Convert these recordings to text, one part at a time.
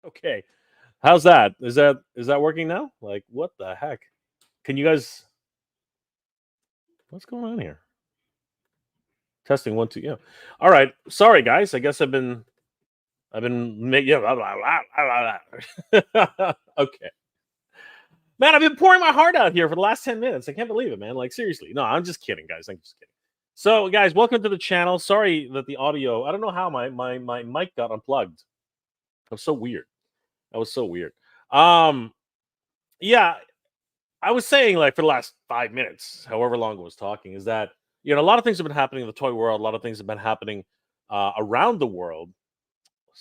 Okay. How's that? Is that working now? Like, what the heck? Can you guys what's going on here? Testing 1, 2, yeah. All right. Sorry guys. I guess I've been yeah, blah, blah, blah, blah, blah. Okay. Man, I've been pouring my heart out here for the last 10 minutes. I can't believe it, man. Like seriously. No, I'm just kidding, guys. I'm just kidding. So, guys, welcome to the channel. Sorry that the audio, I don't know how my mic got unplugged. That was so weird. That was so weird. Um, yeah, I was saying, like, for the last 5 minutes, however long I was talking, is that, a lot of things have been happening in the toy world. A lot of things have been happening around the world.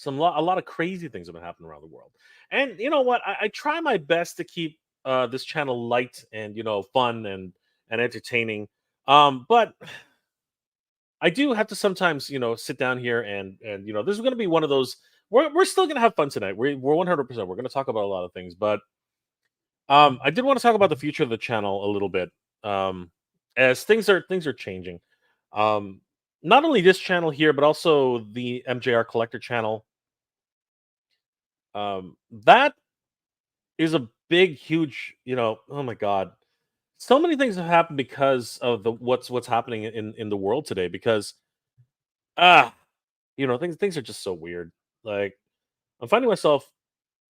A lot of crazy things have been happening around the world. And you know what? I try my best to keep this channel light and fun and entertaining. But I do have to sometimes sit down here and this is going to be one of those. We're still going to have fun tonight. We're 100%. We're going to talk about a lot of things, but I did want to talk about the future of the channel a little bit, as things are changing. Um, Not only this channel here, but also the MJR Collector channel. That is a big, huge. Oh my God, so many things have happened because of the what's happening in the world today. Because ah, things are just so weird. Like I'm finding myself,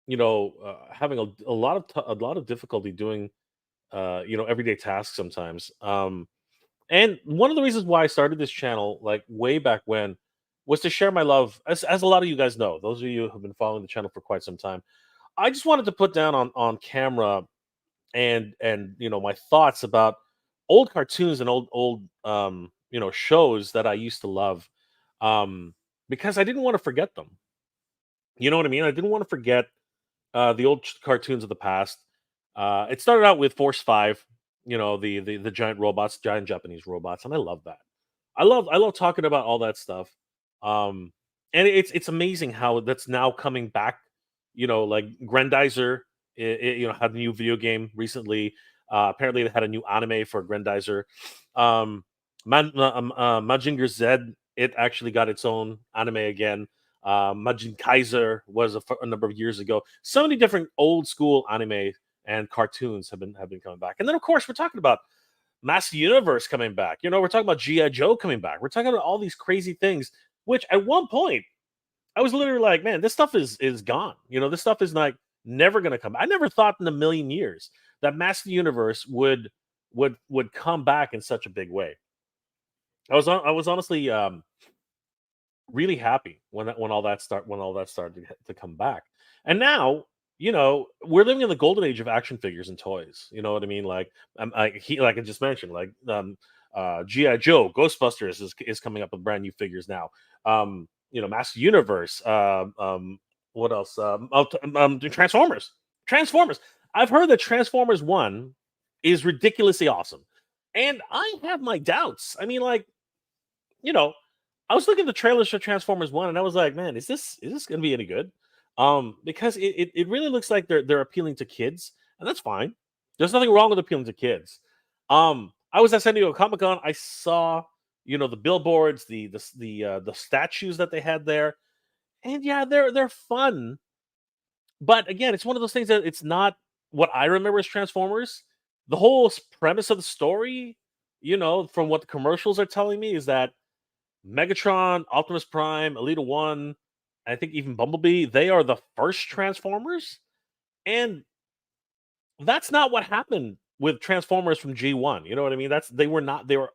having a lot of difficulty doing everyday tasks sometimes. And one of the reasons why I started this channel, like way back when, was to share my love. As a lot of you guys know, those of you who have been following the channel for quite some time, I just wanted to put down on camera and my thoughts about old cartoons and old shows that I used to love, because I didn't want to forget them. You know what I mean? I didn't want to forget the old cartoons of the past. It started out with Force Five, the giant robots, giant Japanese robots, and I love that. I love talking about all that stuff. Um, and it's amazing how that's now coming back. Like Grandizer, had a new video game recently. Apparently, they had a new anime for Grandizer. Um, Majinger Z, it actually got its own anime again. Majin Kaiser was a number of years ago. So many different old school anime and cartoons have been coming back. And then of course we're talking about Master Universe coming back. We're talking about G.I. Joe coming back. We're talking about all these crazy things, which at one point I was literally like, man, this stuff is gone. This stuff is like never gonna come. I never thought in a million years that Master Universe would come back in such a big way. I was honestly really happy when all that started to come back. And now, we're living in the golden age of action figures and toys. You know what I mean? Like I just mentioned, like GI Joe, Ghostbusters is coming up with brand new figures now. Master Universe. What else? Transformers. Transformers. I've heard that Transformers One is ridiculously awesome, and I have my doubts. I mean, like, you know, I was looking at the trailers for Transformers One, and I was like, "Man, is this going to be any good?" Because it really looks like they're appealing to kids, and that's fine. There's nothing wrong with appealing to kids. I was at San Diego Comic Con. I saw the billboards, the statues that they had there, and yeah, they're fun. But again, it's one of those things that it's not what I remember as Transformers. The whole premise of the story, from what the commercials are telling me, is that Megatron, Optimus Prime, Elita One, I think even Bumblebee, they are the first Transformers. And that's not what happened with Transformers from G1. You know what I mean? They were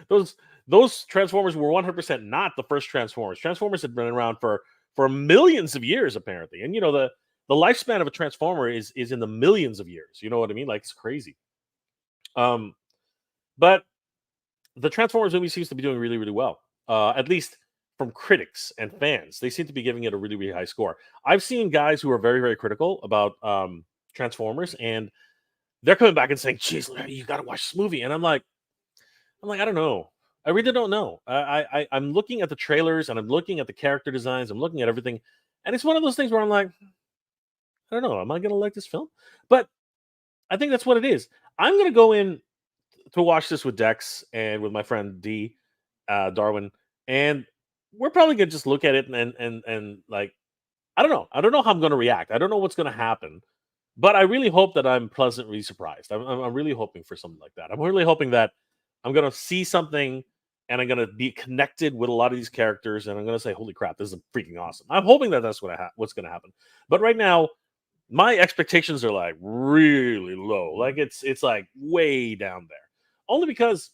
those those Transformers were 100% not the first Transformers. Transformers had been around for millions of years apparently. And the lifespan of a Transformer is in the millions of years. You know what I mean? Like it's crazy. Um but the Transformers movie seems to be doing really, really well. At least from critics and fans, they seem to be giving it a really, really high score. I've seen guys who are very, very critical about Transformers, and they're coming back and saying, "Geez, Larry, you got to watch this movie." And I'm like, I don't know. I really don't know. I'm looking at the trailers and I'm looking at the character designs. I'm looking at everything, and it's one of those things where I'm like, I don't know. Am I going to like this film? But I think that's what it is. I'm going to go in to watch this with Dex and with my friend D, Darwin, and we're probably gonna just look at it and like I don't know. I don't know how I'm gonna react. I don't know what's gonna happen, but I really hope that I'm pleasantly surprised. I'm really hoping for something like that. I'm really hoping that I'm gonna see something and I'm gonna be connected with a lot of these characters, and I'm gonna say, "Holy crap, this is freaking awesome." I'm hoping that that's what's gonna happen. But right now, my expectations are like really low. Like it's like way down there. Only because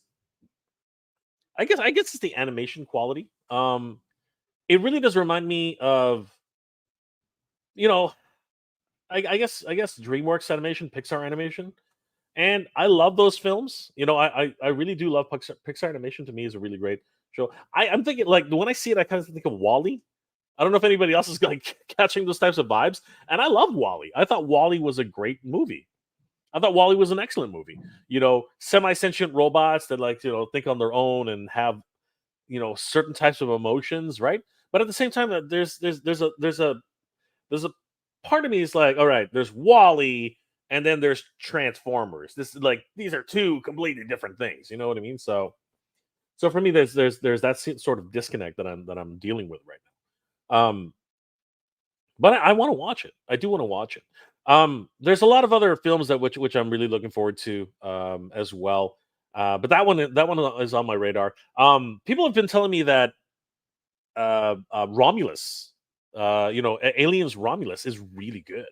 I guess it's the animation quality. It really does remind me of, you know, I guess DreamWorks animation, Pixar animation, and I love those films. I really do love Pixar. Pixar animation to me is a really great show. I'm thinking like when I see it, I kind of think of Wally. I don't know if anybody else is like catching those types of vibes, and I love Wally. I thought Wally was a great movie. I thought Wally was an excellent movie. Semi sentient robots that like think on their own and have certain types of emotions, right? But at the same time, there's a part of me is like, all right, there's Wally, and then there's Transformers. This is like these are two completely different things. You know what I mean? So for me, there's that sort of disconnect that I'm dealing with right now. But I want to watch it. I do want to watch it. There's a lot of other films that which I'm really looking forward to as well. But that one is on my radar. People have been telling me that Romulus, Aliens Romulus is really good.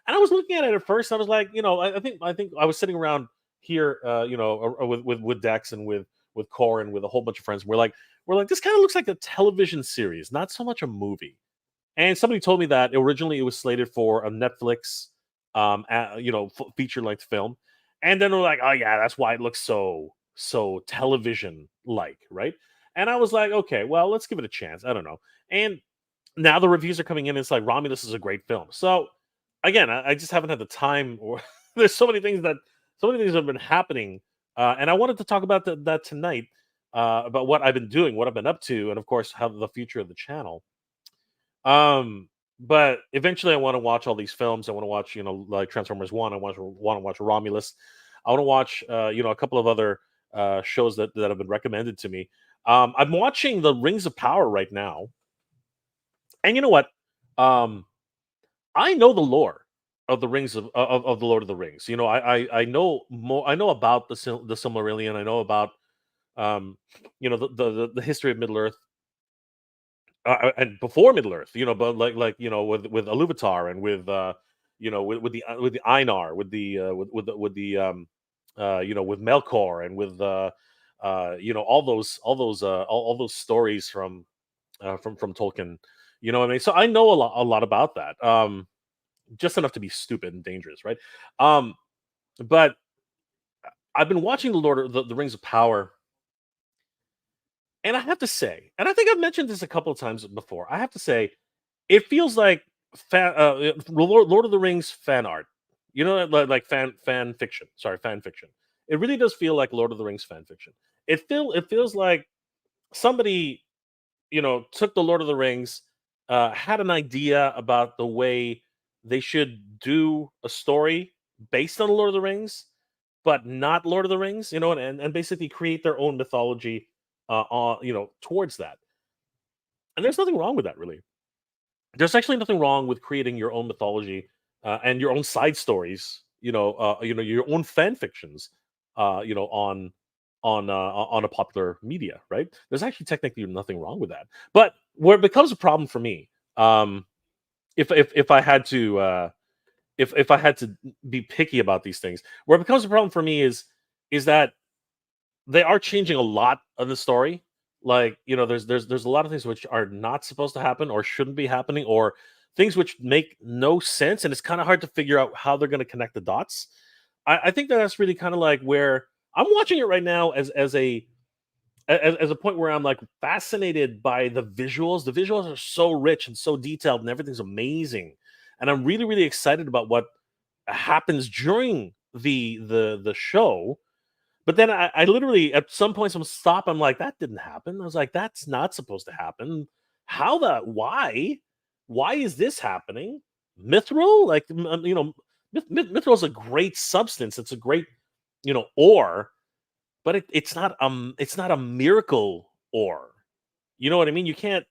And I was looking at it at first. I was like, I think I was sitting around here, with Dex and with Core and with a whole bunch of friends. We're like, this kind of looks like a television series, not so much a movie. And somebody told me that originally it was slated for a Netflix, feature length film, and then they're like, "Oh yeah, that's why it looks so television like, right?" And I was like, "Okay, well, let's give it a chance." I don't know. And now the reviews are coming in. It's like Romulus is a great film. So again, I just haven't had the time, or there's so many things have been happening, and I wanted to talk about that tonight, about what I've been doing, what I've been up to, and of course, how the future of the channel. But eventually I want to watch all these films. I want to watch, like Transformers 1. I want to watch Romulus. I want to watch, a couple of other shows that have been recommended to me. I'm watching The Rings of Power right now. And you know what? Um, I know the lore of the rings of the Lord of the Rings. I know more. I know about the Silmarillion. I know about the history of Middle Earth, and before Middle Earth, but with Iluvatar and with the Einar, with Melkor and with all those stories from Tolkien. You know what I mean? So I know a lot about that. Just enough to be stupid and dangerous, right? Um, but I've been watching the Rings of Power, and I have to say, and I think I've mentioned this a couple of times before. I have to say, it feels like Lord of the Rings fan art. Like fan fiction. Sorry, fan fiction. It really does feel like Lord of the Rings fan fiction. It feels like somebody, took the Lord of the Rings, had an idea about the way they should do a story based on the Lord of the Rings, but not Lord of the Rings, and basically create their own mythology, towards that. And there's nothing wrong with that, really. There's actually nothing wrong with creating your own mythology, and your own side stories. Your own fan fictions. On a popular media, right? There's actually technically nothing wrong with that. But where it becomes a problem for me, if I had to, if I had to be picky about these things, where it becomes a problem for me is that they are changing a lot of the story. Like, there's a lot of things which are not supposed to happen or shouldn't be happening, or things which make no sense, and it's kind of hard to figure out how they're going to connect the dots. I think that that's really kind of like where I'm watching it right now, as a point where I'm like fascinated by the visuals. The visuals are so rich and so detailed, and everything's amazing. And I'm really, really excited about what happens during the show. But then I literally at some point some stop. I'm like, that didn't happen. I was like, that's not supposed to happen. How the why? Why is this happening? Mithril, like Mithril is a great substance. It's a great ore, but it's not a miracle ore. You know what I mean? You can't.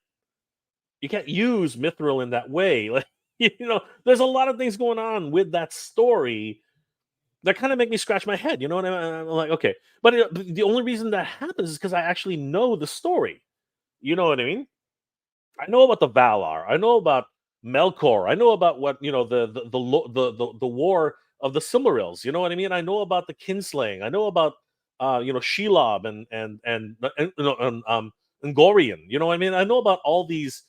You can't use Mithril in that way. Like, there's a lot of things going on with that story that kind of make me scratch my head. You know what I mean? I'm like, okay, but the only reason that happens is because I actually know the story. You know what I mean? I know about the Valar. I know about Melkor. I know about what the war of the Silmarils. You know what I mean? I know about the kinslaying. I know about Shelob and Gorian. You know what I mean? I know about all these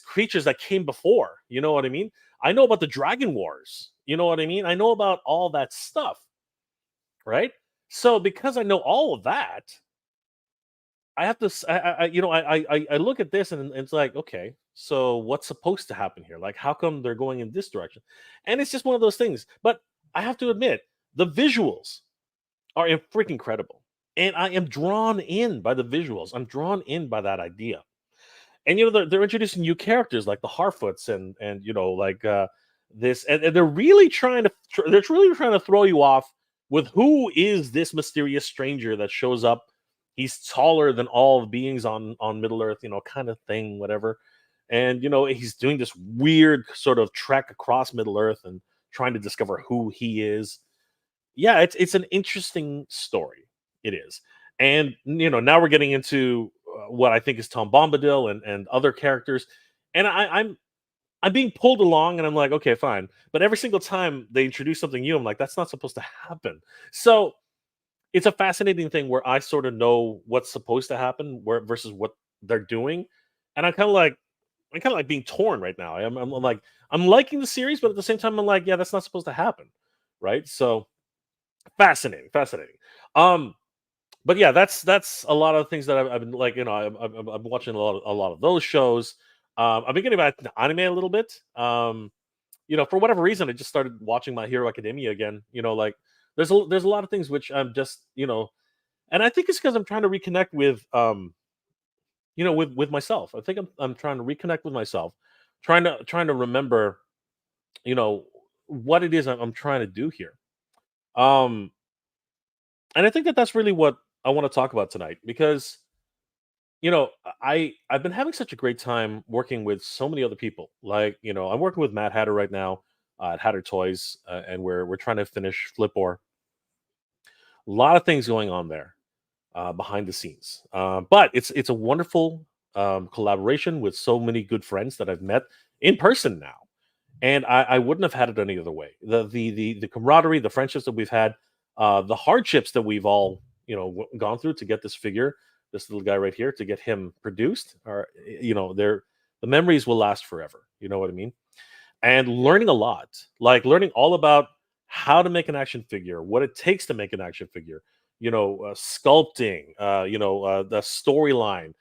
creatures that came before. You know what I mean? I know about the Dragon Wars. You know what I mean? I know about all that stuff, right? So because I know all of that, I have to, I look at this and it's like, okay, so what's supposed to happen here? Like, how come they're going in this direction? And it's just one of those things. But I have to admit, the visuals are freaking incredible, and I am drawn in by the visuals. I'm drawn in by that idea. And they're introducing new characters like the Harfoots and like this, and they're really trying to throw you off with who is this mysterious stranger that shows up. He's taller than all beings on Middle Earth, kind of thing, whatever. And he's doing this weird sort of trek across Middle Earth and trying to discover who he is. Yeah, it's an interesting story. It is. And now we're getting into what I think is Tom Bombadil and other characters. And I'm being pulled along and I'm like, okay, fine. But every single time they introduce something new, I'm like, that's not supposed to happen. So it's a fascinating thing where I sort of know what's supposed to happen where versus what they're doing. And I'm kind of like being torn right now. I'm like, I'm liking the series, but at the same time, I'm like, yeah, that's not supposed to happen. Right. So fascinating, fascinating. Um, but yeah, that's a lot of things that I've been like, I've been watching a lot of those shows. I've been getting back to anime a little bit. For whatever reason, I just started watching My Hero Academia again. Like there's a lot of things which I'm just and I think it's because I'm trying to reconnect with myself. I think I'm trying to reconnect with myself, trying to remember, you know, what it is I'm trying to do here. Um, and I think that that's really what I want to talk about tonight because I've been having such a great time working with so many other people. Like I'm working with Matt Hatter right now at Hatter Toys, and we're trying to finish Flipboard. A lot of things going on there behind the scenes, but it's a wonderful collaboration with so many good friends that I've met in person now, and I wouldn't have had it any other way. The camaraderie, the friendships that we've had, the hardships that we've all gone through to get this figure, this little guy right here, to get him produced, are they're the memories will last forever. You know what I mean? And learning a lot, like learning all about how to make an action figure, what it takes to make an action figure, sculpting, the storyline,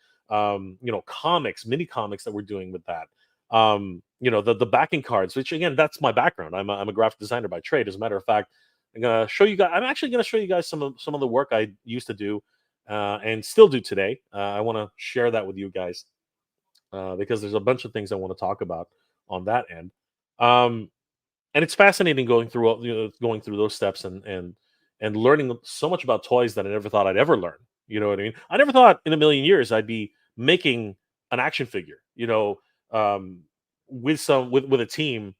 comics, mini comics that we're doing with that. The backing cards, which again, that's my background. I'm a graphic designer by trade. As a matter of fact, I'm actually gonna show you guys some of the work I used to do and still do today. I want to share that with you guys because there's a bunch of things I want to talk about on that end. Um, and it's fascinating going through those steps and learning so much about toys that I never thought I'd ever learn. You know what I mean? I never thought in a million years I'd be making an action figure. Um, with a team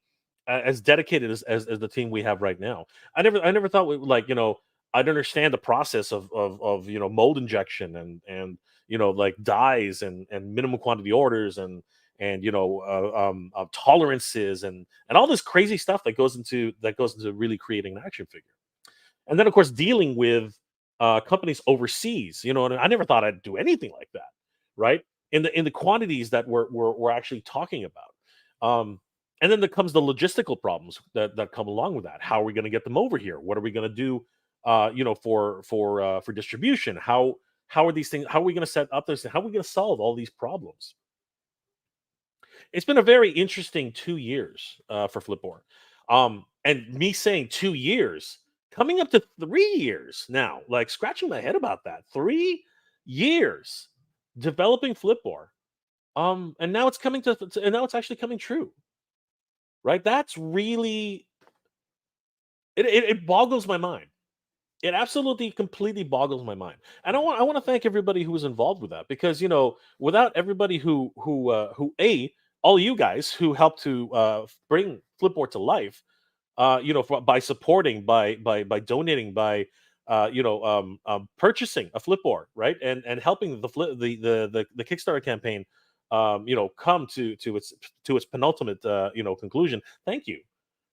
as dedicated as the team we have right now. I never thought I'd understand the process of mold injection and like dyes and minimum quantity orders and tolerances and all this crazy stuff that goes into really creating an action figure. And then of course dealing with companies overseas, and I never thought I'd do anything like that, right? In the quantities that we're actually talking about. And then there comes the logistical problems that come along with that. How are we going to get them over here? What are we going to do for distribution? How are these things, how are we going to set up this, how are we going to solve all these problems? It's been a very interesting 2 years for Flipboard. And me saying 2 years, coming up to 3 years now, like scratching my head about that. 3 years developing Flipboard. And now it's and now it's actually coming true, right? That's really it boggles my mind. It absolutely completely boggles my mind. And I want to thank everybody who was involved with that, because without everybody who a all you guys who helped to bring Flipboard to life, by supporting, by donating, by purchasing a Flipboard, right, and helping the Kickstarter campaign, come to its penultimate conclusion. Thank you,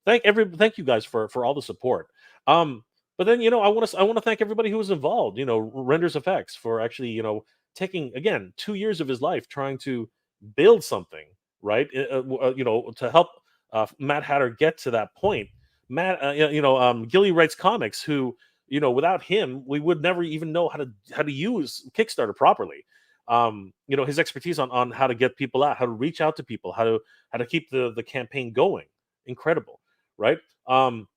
thank you guys for all the support. Um, but then I want to thank everybody who was involved. Renders Effects for actually taking again 2 years of his life trying to build something, right, to help Matt Hatter get to that point. Gilly writes comics, who without him we would never even know how to use Kickstarter properly. His expertise on how to get people out, how to reach out to people, how to keep the campaign going, incredible, right? Um,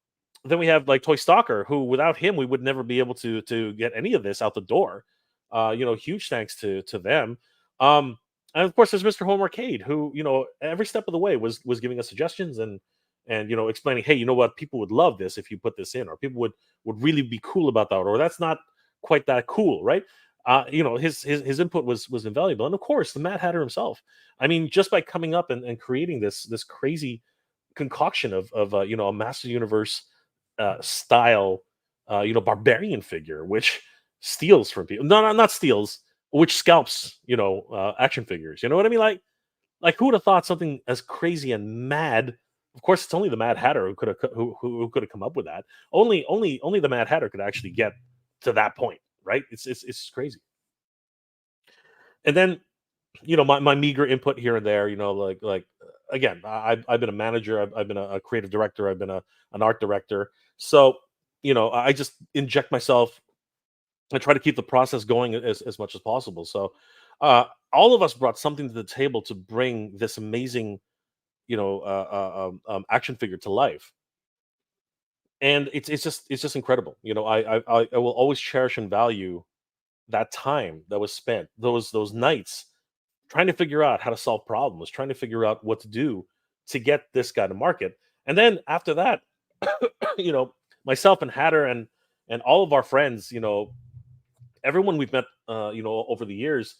then we have like Toy Stalker, who without him we would never be able to get any of this out the door. Huge thanks to them. Um, and of course, there's Mr. Home Arcade, who every step of the way was giving us suggestions, and explaining, hey, you know what, people would love this if you put this in, or people would really be cool about that, or that's not quite that cool, right? His input was invaluable, and of course, the Mad Hatter himself. I mean, just by coming up and creating this crazy concoction of a Master Universe style barbarian figure, which steals from people. No, not steals, which scalps action figures. You know what I mean? Like who would have thought something as crazy and mad? Of course, it's only the Mad Hatter who could have come up with that. Only the Mad Hatter could actually get to that point, right? It's crazy. And then my meager input here and there, again, I've been a manager, I've been a creative director, I've been an art director. So I just inject myself and try to keep the process going as much as possible. So all of us brought something to the table to bring this amazing action figure to life, and it's just incredible. I will always cherish and value that time that was spent, those nights trying to figure out how to solve problems, trying to figure out what to do to get this guy to market. And then after that, you know, myself and Hatter and all of our friends, everyone we've met, over the years,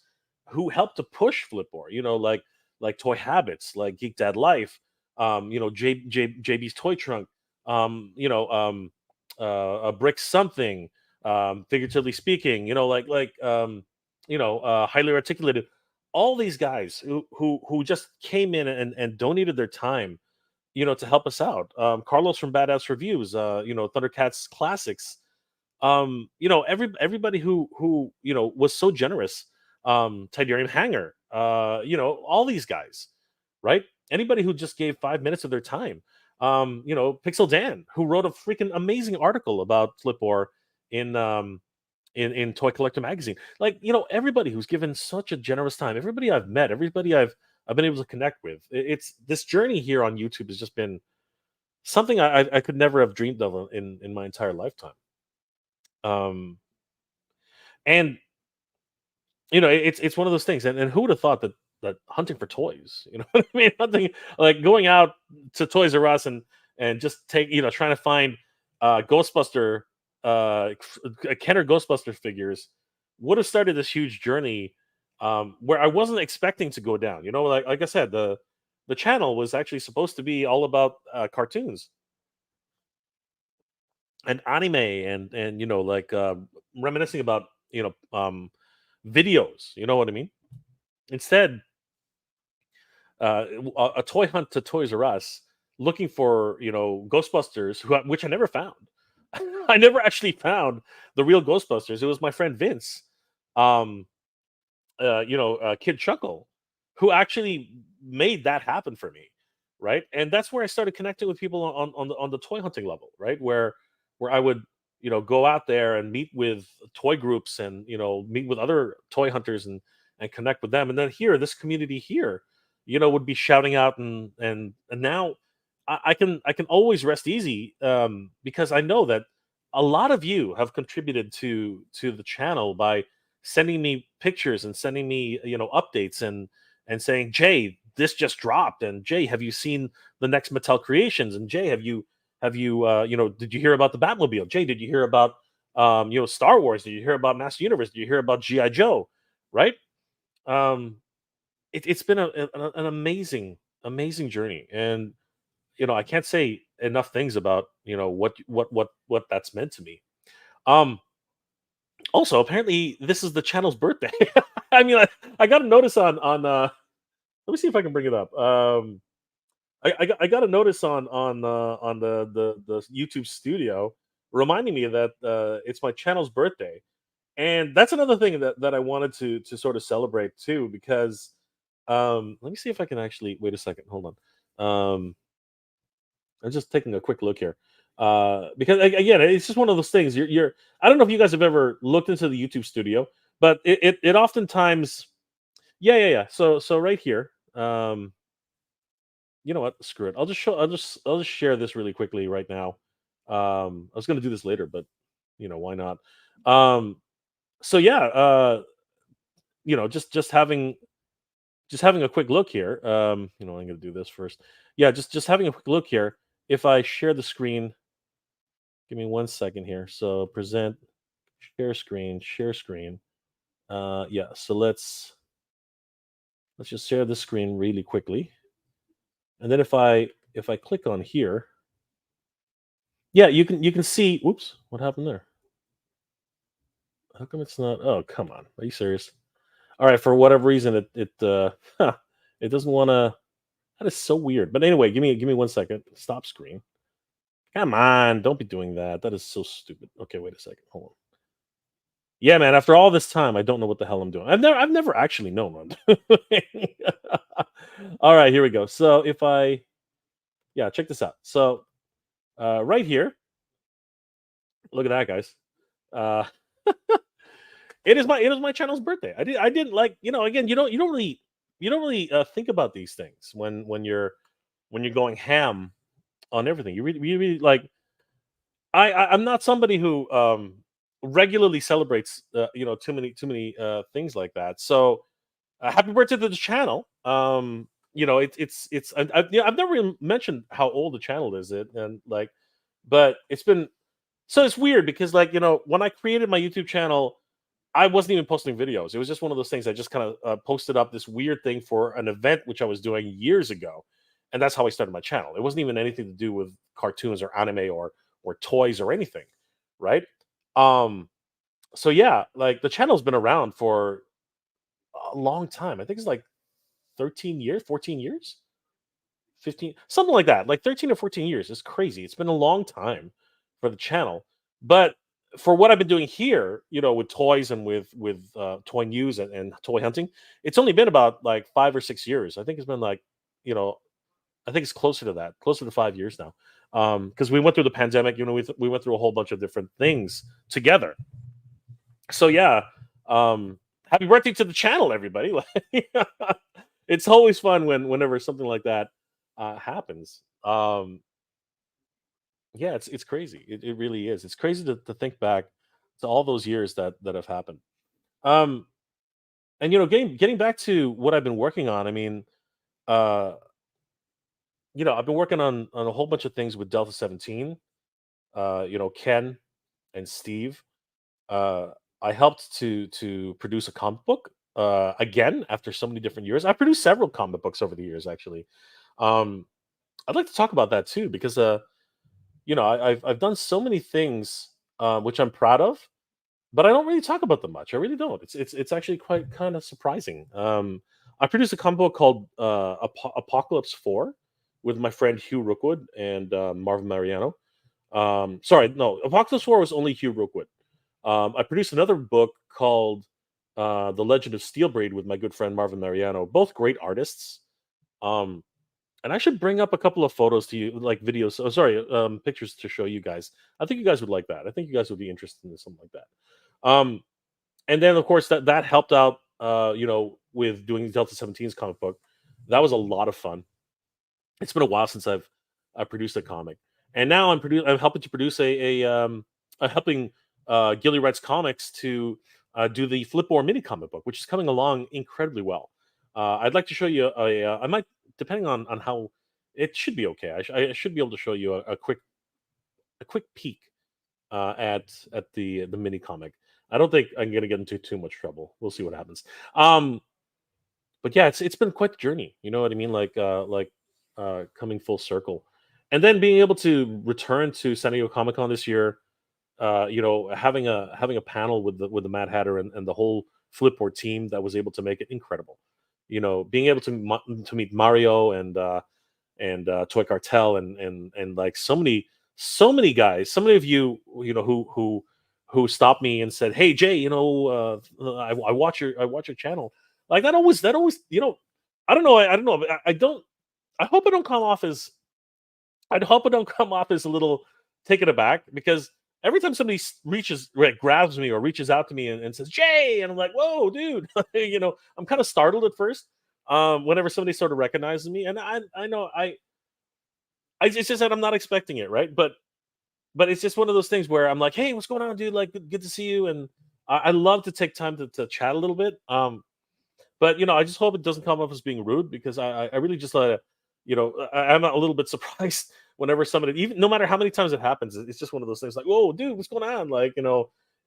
who helped to push Flipboard, like Toy Habits, like Geek Dad Life, JB's Toy Trunk, a Brick Something, figuratively speaking, highly articulated. All these guys who just came in and donated their time, to help us out. Carlos from Badass Reviews, Thundercats Classics, everybody who was so generous, Tidarium Hanger, all these guys, right? Anybody who just gave 5 minutes of their time, Pixel Dan, who wrote a freaking amazing article about Flipboard in in Toy Collector Magazine. Like, everybody who's given such a generous time, everybody I've met, everybody I've been able to connect with. It's this journey here on YouTube has just been something I could never have dreamed of in my entire lifetime. Um, and it's one of those things, and who would have thought that hunting for toys, what I mean, hunting, like going out to Toys R Us and just trying to find Ghostbuster, Kenner Ghostbuster figures, would have started this huge journey, where I wasn't expecting to go down. Like I said, the channel was actually supposed to be all about cartoons and anime, and reminiscing about videos. You know what I mean? Instead, a toy hunt to Toys R Us, looking for Ghostbusters, which I never found. I never actually found the real Ghostbusters. It was my friend Vince, um, Kid Chuckle, who actually made that happen for me, right? And that's where I started connecting with people on the toy hunting level, right? Where I would go out there and meet with toy groups, and meet with other toy hunters, and connect with them. And then here, this community here, would be shouting out, and now I can always rest easy, because I know that a lot of you have contributed to the channel by sending me pictures and sending me updates, and saying, Jay, this just dropped, and Jay, have you seen the next Mattel creations, and Jay, have you did you hear about the Batmobile, Jay, did you hear about Star Wars? Did you hear about Master Universe? Did you hear about GI Joe? Right? Um, it's been an amazing, amazing journey, and I can't say enough things about what that's meant to me. Um, Also, apparently, this is the channel's birthday. I mean, I got a notice on. Let me see if I can bring it up. I got a notice on the YouTube studio reminding me that it's my channel's birthday, and that's another thing that I wanted to sort of celebrate too. Because let me see if I can actually wait a second. Hold on. I'm just taking a quick look here. Because again, it's just one of those things. You're I don't know if you guys have ever looked into the YouTube studio, but it oftentimes, yeah. So right here, you know what? Screw it. I'll just share this really quickly right now. I was gonna do this later, but why not? Um, so yeah, just having a quick look here. I'm gonna do this first. Yeah, just having a quick look here. If I share the screen, give me one second here. So present, share screen. Yeah. So let's just share the screen really quickly, and then if I click on here, yeah, you can see. Whoops, what happened there? How come it's not? Oh, come on. Are you serious? All right. For whatever reason, it doesn't want to. That is so weird. But anyway, give me one second. Stop screen. Come on, don't be doing that. That is so stupid. Okay, wait a second. Hold on. Yeah, man. After all this time, I don't know what the hell I'm doing. I've never actually known what I'm doing. All right, here we go. So if I, yeah, check this out. So right here, look at that, guys. Uh, it is my channel's birthday. I didn't like again you don't really think about these things when you're going ham on everything. You really like I'm not somebody who regularly celebrates too many things like that. So happy birthday to the channel. I've never even mentioned how old the channel is. But it's been so it's weird because when I created my YouTube channel, I wasn't even posting videos. It was just one of those things I just kind of posted up this weird thing for an event which I was doing years ago, and that's how I started my channel. It wasn't even anything to do with cartoons or anime or toys or anything, right? Um, so yeah, like the channel's been around for a long time. I think it's like 13 years, 14 years, 15, something like that. Like 13 or 14 years. It's crazy. It's been a long time for the channel. But for what I've been doing here, with toys and with toy news and toy hunting, it's only been about like 5 or 6 years. I think it's been like, you know, I think it's closer to that, closer to 5 years now. Because we went through the pandemic, we went through a whole bunch of different things together. So yeah, happy birthday to the channel, everybody! It's always fun whenever something like that happens. Yeah, it's crazy. It really is. It's crazy to think back to all those years that have happened. Um, and getting back to what I've been working on. I mean, uh, I've been working on a whole bunch of things with Delta 17. Ken and Steve. Uh, I helped to produce a comic book again after so many different years. I produced several comic books over the years, actually. Um, I'd like to talk about that too because I've done so many things which I'm proud of, but I don't really talk about them much. I really don't. It's actually quite kind of surprising. I produced a comic book called Apocalypse 4 with my friend Hugh Rookwood and Marvin Mariano. Sorry, no, Apocalypse 4 was only Hugh Rookwood. I produced another book called The Legend of Steelbraid with my good friend Marvin Mariano, both great artists. Um, and I should bring up a couple of photos to you, like videos. Oh, sorry, pictures to show you guys. I think you guys would like that. I think you guys would be interested in something like that. And then, of course, that helped out, with doing Delta 17's comic book. That was a lot of fun. It's been a while since I produced a comic, and now I'm helping to produce I'm helping Gilly Rex Comics to do the Flipboard mini comic book, which is coming along incredibly well. I'd like to show you I might, depending on how it should be okay. I should be able to show you a quick peek at the mini comic. I don't think I'm gonna get into too much trouble. We'll see what happens. Um, but yeah, it's been quite the journey. You know what I mean? Coming full circle, and then being able to return to San Diego Comic Con this year. Having a panel with the Mad Hatter and the whole Flipboard team that was able to make it incredible. Being able to meet Mario and Toy Cartel and like so many guys, so many of you who stopped me and said, "Hey Jay, I watch your channel." Like that always I don't know, I don't know, but I don't I hope I don't come off as I'd hope I don't come off as a little taken aback because every time somebody reaches, like, grabs me or reaches out to me and says Jay, and I'm like, whoa, dude, I'm kind of startled at first. Whenever somebody sort of recognizes me, and I know it's just that I'm not expecting it, right? But it's just one of those things where I'm like, hey, what's going on, dude? Like, good to see you, and I love to take time to chat a little bit. But I just hope it doesn't come off as being rude because I really just I'm a little bit surprised whenever somebody, even no matter how many times it happens, it's just one of those things like, whoa, dude, what's going on?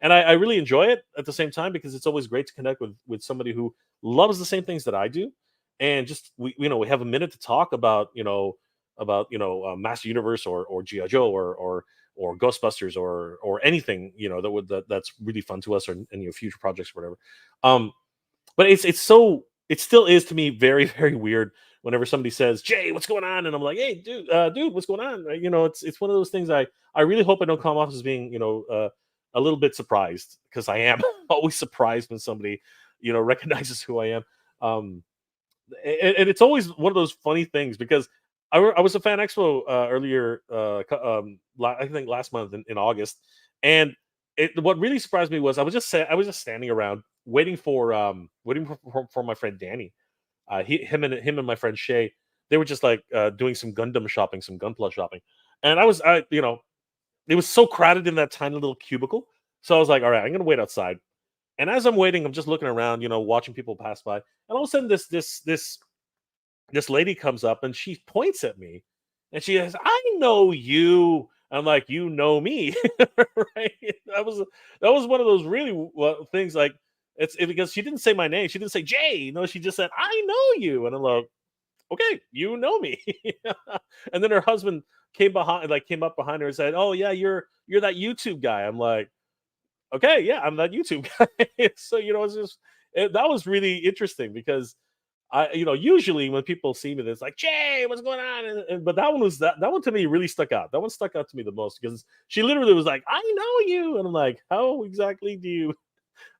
And I really enjoy it at the same time because it's always great to connect with somebody who loves the same things that I do, and just we have a minute to talk about Master Universe or GI Joe or Ghostbusters or anything that's really fun to us or any future projects or whatever. Um, but it still is to me very, very weird whenever somebody says, "Jay, what's going on?" And I'm like, "Hey, dude, what's going on?" It's one of those things I really hope I don't come off as being, a little bit surprised because I am always surprised when somebody, recognizes who I am. Um, and it's always one of those funny things because I was a Fan Expo earlier, I think last month in August, and what really surprised me was I was just standing around waiting for my friend Danny. Him and my friend Shay, they were just like doing some Gundam shopping, some Gunpla shopping, and it was so crowded in that tiny little cubicle. So I was like, all right, I'm gonna wait outside. And as I'm waiting, I'm just looking around, watching people pass by, and all of a sudden this lady comes up and she points at me and she says, "I know you." I'm like, "You know me." Right? That was one of those really things like because she didn't say my name. She didn't say Jay. No, she just said, "I know you." And I'm like, "Okay, you know me." And then her husband came up behind her and said, "Oh yeah, you're that YouTube guy." I'm like, "Okay, yeah, I'm that YouTube guy." So, that was really interesting because usually when people see me, it's like, "Jay, what's going on?" But that one to me really stuck out. That one stuck out to me the most because she literally was like, "I know you," and I'm like, "How exactly do you?"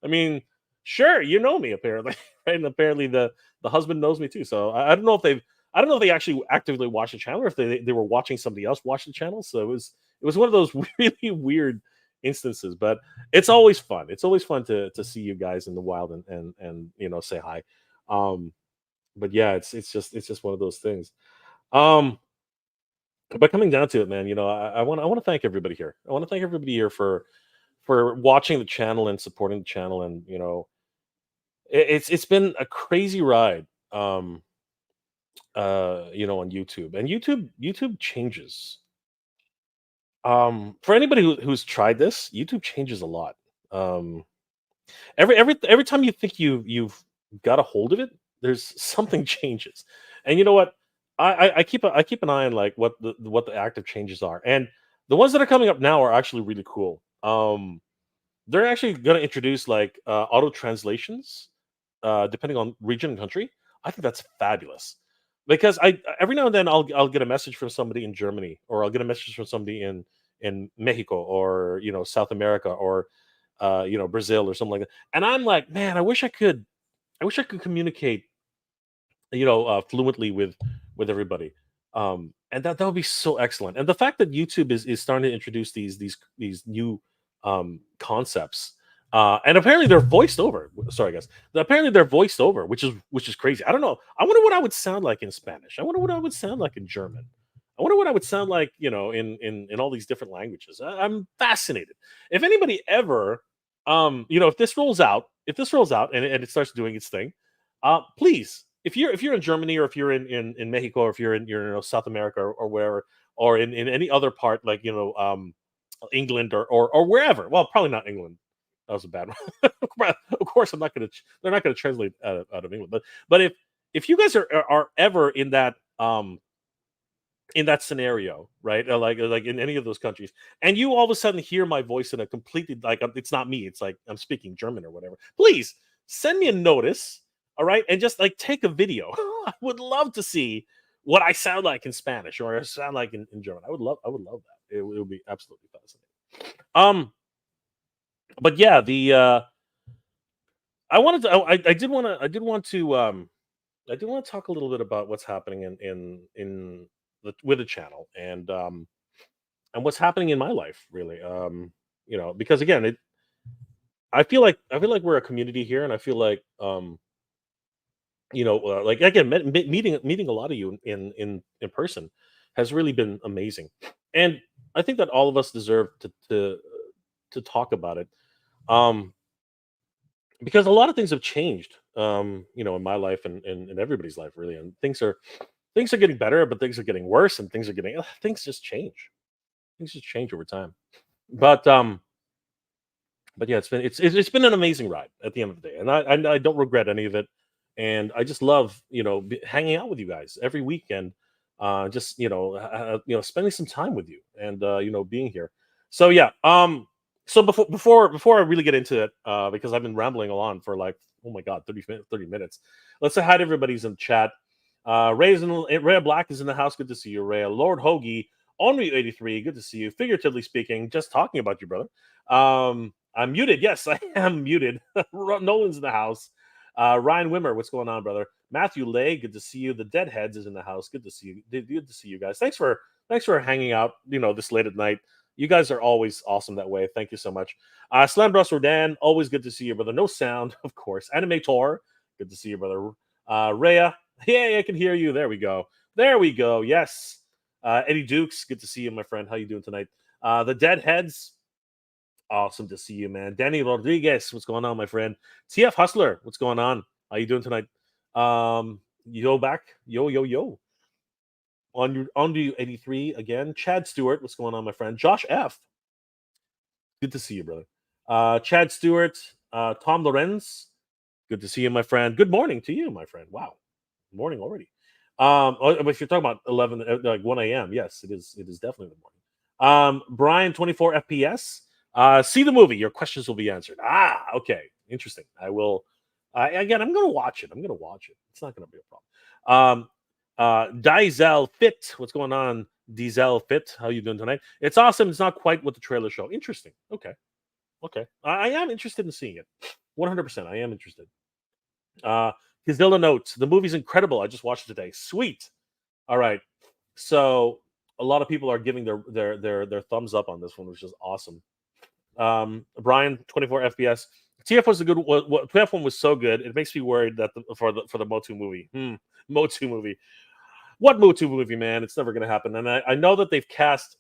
I mean, sure, you know me apparently, right? And apparently the husband knows me too. So I don't know if they actually actively watch the channel or if they were watching somebody else watch the channel. So it was one of those really weird instances, but it's always fun. It's always fun to see you guys in the wild and say hi. Um, but yeah, it's just one of those things. Um, but coming down to it, man, I want to thank everybody here. I want to thank everybody here for watching the channel and supporting the channel, and it's been a crazy ride. On YouTube, and YouTube changes. For anybody who's tried this, YouTube changes a lot. Um, every time you think you've got a hold of it, there's something changes. And you know what? I keep an eye on like what the active changes are, and the ones that are coming up now are actually really cool. They're actually going to introduce like auto translations, depending on region and country. I think that's fabulous because I every now and then I'll get a message from somebody in Germany, or I'll get a message from somebody in Mexico, or South America, or Brazil or something like that, and I'm like, man, I wish I could communicate fluently with everybody. And that would be so excellent. And the fact that YouTube is starting to introduce these new concepts, and apparently they're voiced over. Sorry, guys. Apparently they're voiced over, which is crazy. I don't know. I wonder what I would sound like in Spanish. I wonder what I would sound like in German. I wonder what I would sound like, in all these different languages. I'm fascinated. If anybody ever, if this rolls out and it starts doing its thing, please, if you're in Germany, or if you're in Mexico, or if you're in South America, or wherever, or in any other part, like England or wherever. Well, probably not England. That was a bad one. Of course, I'm not going to. They're not going to translate out of England. But if you guys are ever in that scenario, right? Like in any of those countries, and you all of a sudden hear my voice in a completely like it's not me. It's like I'm speaking German or whatever. Please send me a notice, all right, and just like take a video. I would love to see what I sound like in Spanish or I sound like in German. I would love that. It would be absolutely fascinating. But yeah, the I wanted to. I did want to. I did want to talk a little bit about what's happening in with the channel and what's happening in my life really because again I feel like we're a community here and I feel like like again meeting a lot of you in person has really been amazing and I think that all of us deserve to talk about it um because a lot of things have changed in my life and in everybody's life really and things are getting better but things are getting worse and things just change. Things just change over time. But yeah, it's been an amazing ride at the end of the day, and I don't regret any of it. And I just love hanging out with you guys every weekend, just spending some time with you and being here. So yeah, so before I really get into it, because I've been rambling on for like oh my god 30 minutes. Let's say hi to everybody's in the chat. Rhea Black is in the house. Good to see you, Rhea. Lord Hoagie, Only 83. Good to see you. Figuratively speaking, just talking about you, brother. I'm muted. Yes, I am muted. Nolan's in the house. Ryan Wimmer, what's going on, brother? Matthew Lay, good to see you. The Deadheads is in the house. Good to see you. Good to see you guys. Thanks for hanging out. This late at night. You guys are always awesome that way. Thank you so much. Slam Bros Rodan, always good to see you, brother. No sound, of course. Animator, good to see you, brother. Rhea, yeah, I can hear you. There we go. There we go. Yes. Eddie Dukes, good to see you, my friend. How you doing tonight? The Deadheads, awesome to see you, man. Danny Rodriguez, what's going on, my friend? TF Hustler, what's going on? How you doing tonight? Yo back, yo. On to 83 again. Chad Stewart, what's going on, my friend? Josh F, good to see you, brother. Chad Stewart, Tom Lorenz, good to see you, my friend. Good morning to you, my friend. Wow, morning already. If you're talking about 11, like 1 a.m., yes, it is. It is definitely the morning. Brian, 24 FPS. See the movie. Your questions will be answered. Ah, okay, interesting. I will. Again, I'm gonna watch it. It's not gonna be a problem. Diesel Fit. What's going on, Diesel Fit? How you doing tonight? It's awesome. It's not quite what the trailer show. Interesting. Okay. I am interested in seeing it. 100%. I am interested. Kazilla notes. The movie's incredible. I just watched it today. Sweet. All right. So a lot of people are giving their thumbs up on this one, which is awesome. Brian, 24 FPS. TF was a good. TF one was so good. It makes me worried that for the Motu movie. Motu movie. What Motu movie, man? It's never going to happen. And I know that they've cast.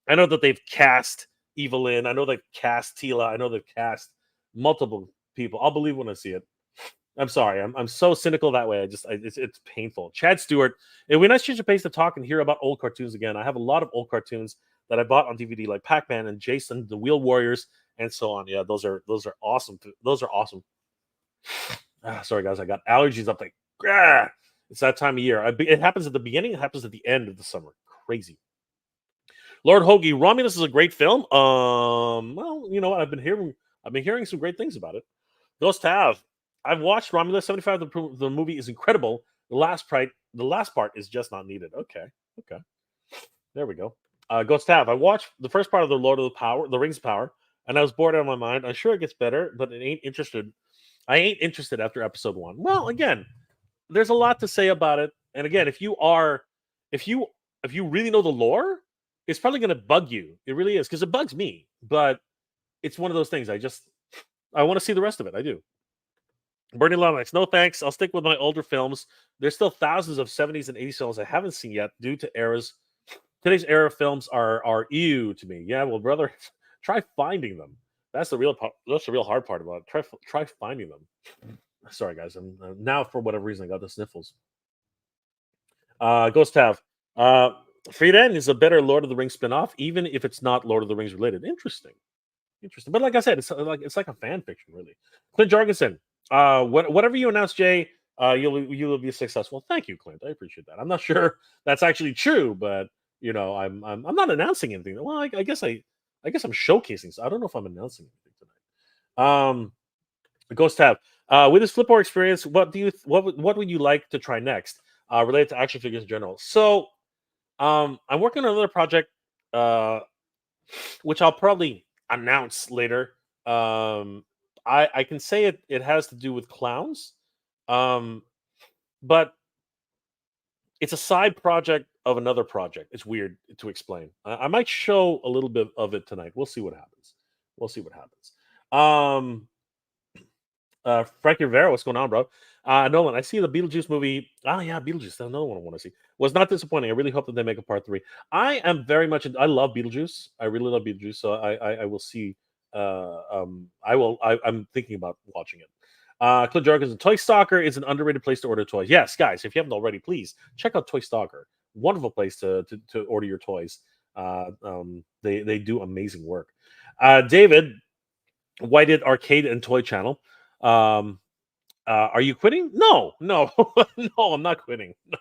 I know that they've cast Evelyn. I know they've cast Tila. I know they've cast multiple people. I'll believe when I see it. I'm sorry. I'm so cynical that way. It's painful. Chad Stewart. It would be nice to change the pace to talk and hear about old cartoons again. I have a lot of old cartoons that I bought on DVD, like Pac-Man and Jason, the Wheel Warriors, and so on. Yeah, those are awesome. Those are awesome. Sorry guys, I got allergies up like. It's that time of year. It happens at the beginning. It happens at the end of the summer. Crazy. Lord Hoagie, Romulus is a great film. Well, you know what? I've been hearing some great things about it. Ghost Tav. I've watched Romulus 75. The movie is incredible. The last part is just not needed. Okay. There we go. Ghost Tav. I watched the first part of the the Rings of Power, and I was bored out of my mind. I'm sure it gets better, but I ain't interested after episode 1. Well, again, there's a lot to say about it. And again, if you really know the lore, it's probably going to bug you. It really is, because it bugs me. But it's one of those things. I want to see the rest of it. I do. Bernie Lomax, no thanks. I'll stick with my older films. There's still thousands of 70s and 80s films I haven't seen yet due to eras. Today's era films are ew to me. Yeah, well, brother, try finding them. That's the real hard part about it. Try finding them. Sorry, guys. I'm now, for whatever reason, I got the sniffles. Ghost Tav. Frieden is a better Lord of the Rings spinoff, even if it's not Lord of the Rings related. Interesting. Interesting. But like I said, it's like a fan fiction, really. Clint Jorgensen, whatever you announce, Jay, you'll be successful. Thank you, Clint. I appreciate that. I'm not sure that's actually true, but I'm not announcing anything. Well, I guess I'm showcasing. So I don't know if I'm announcing anything tonight. Ghost Tab. With this Flipboard experience, what would you like to try next? Related to action figures in general. So I'm working on another project. Which I'll probably announce later. I can say it has to do with clowns, um, but it's a side project of another project. It's weird to explain. I might show a little bit of it tonight. We'll see what happens. We'll see what happens. Um, Frankie Rivera, what's going on, bro? Nolan, I see the Beetlejuice movie. Oh yeah, Beetlejuice. That's another one I want to see. Was not disappointing. I really hope that they make a part three. I am very much. I love Beetlejuice. I really love Beetlejuice. So I will see. I will. I'm thinking about watching it. Clint Jorgensen, Toy Stalker is an underrated place to order toys. Yes, guys, if you haven't already, please check out Toy Stalker. Wonderful place to order your toys. They do amazing work. David, why did Arcade and Toy Channel? Um, are you quitting? No, no, no. I'm not quitting. No,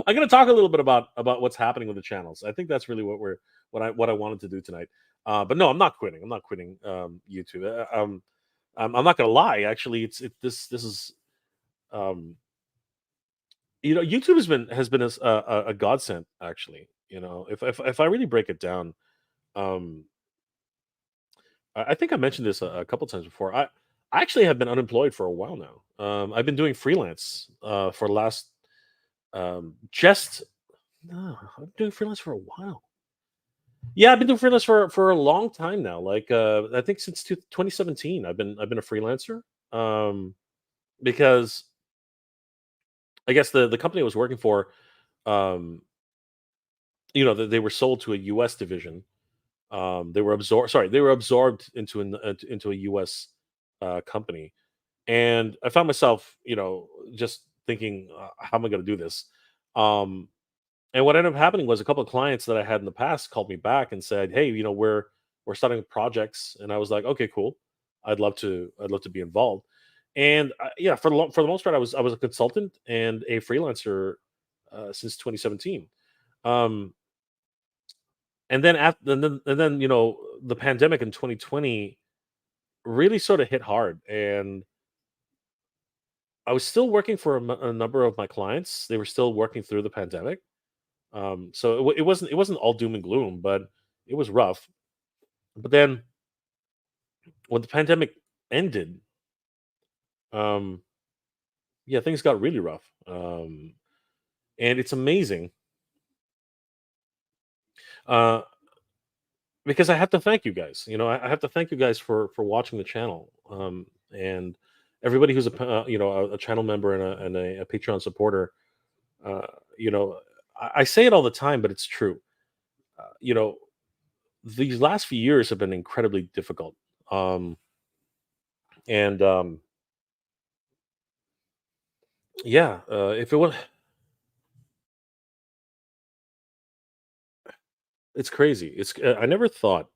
I'm going to talk a little bit about what's happening with the channels. I think that's really what I wanted to do tonight. But no, I'm not quitting. I'm not quitting YouTube. I'm not going to lie. Actually, this is um, YouTube has been a godsend. Actually, if I really break it down, um, I think I mentioned this a couple times before. I actually have been unemployed for a while now. I've been doing freelance for the last just no, I've been doing freelance for a while. Yeah, I've been doing freelance for a long time now. Like I think since 2017, I've been a freelancer. Um, because I guess the company I was working for, um, they were sold to a U.S. division. They were absorbed. Sorry, they were absorbed into a U.S. Company, and I found myself, just thinking, how am I going to do this? Um, and what ended up happening was a couple of clients that I had in the past called me back and said, "Hey, we're starting projects," and I was like, "Okay, cool. I'd love to be involved." And yeah, for the most part, I was a consultant and a freelancer since 2017. Um, and then after and then the pandemic in 2020 really sort of hit hard, and I was still working for a number of my clients. They were still working through the pandemic. So it wasn't all doom and gloom, but it was rough. But then when the pandemic ended, um, yeah, things got really rough. And it's amazing uh, because I have to thank you guys. I have to thank you guys for watching the channel, and everybody who's a channel member and a Patreon supporter. Uh, you know, I say it all the time, but it's true. You know, these last few years have been incredibly difficult. And Yeah, if it was, it's crazy. I never thought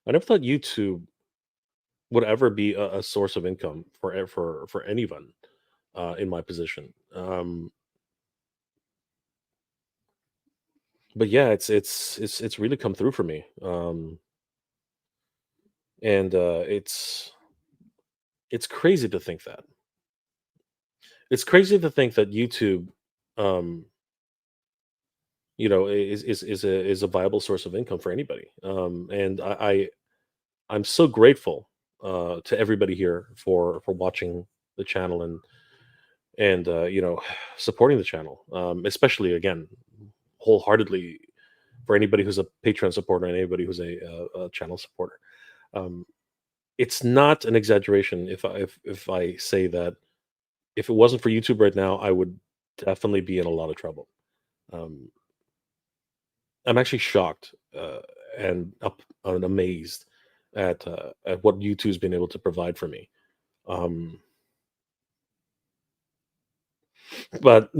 YouTube would ever be a source of income for anyone in my position. But yeah, it's really come through for me. And it's crazy to think that. It's crazy to think that YouTube, um, is a viable source of income for anybody. And I'm so grateful to everybody here for watching the channel and supporting the channel, especially again wholeheartedly for anybody who's a Patreon supporter and anybody who's a channel supporter. Um, it's not an exaggeration if I say that if it wasn't for YouTube right now, I would definitely be in a lot of trouble. Um, I'm actually shocked and up and amazed at what YouTube's been able to provide for me. Um, but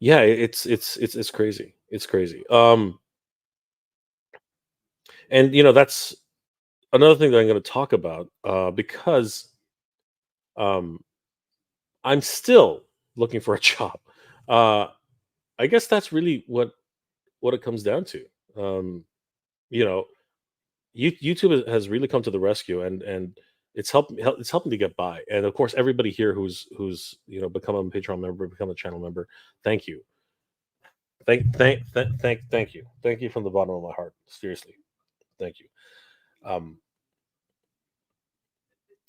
Yeah, it's crazy. It's crazy. And that's another thing that I'm going to talk about, because um, I'm still looking for a job. Uh, I guess that's really what it comes down to. Um, you know, YouTube has really come to the rescue, and it's helping to get by. And of course, everybody here who's become a Patreon member, become a channel member. Thank you, thank you from the bottom of my heart. Seriously, thank you. Um,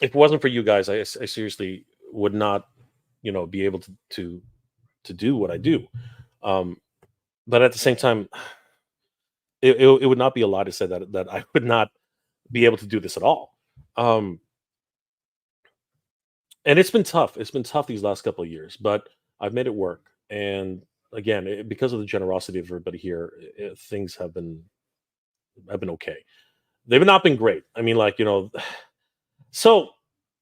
if it wasn't for you guys, I seriously would not, be able to do what I do. Um, but at the same time, it would not be a lie to say that I would not be able to do this at all. Um, and it's been tough. It's been tough these last couple of years, but I've made it work. And again, because of the generosity of everybody here, things have been okay. They've not been great. I mean, like, so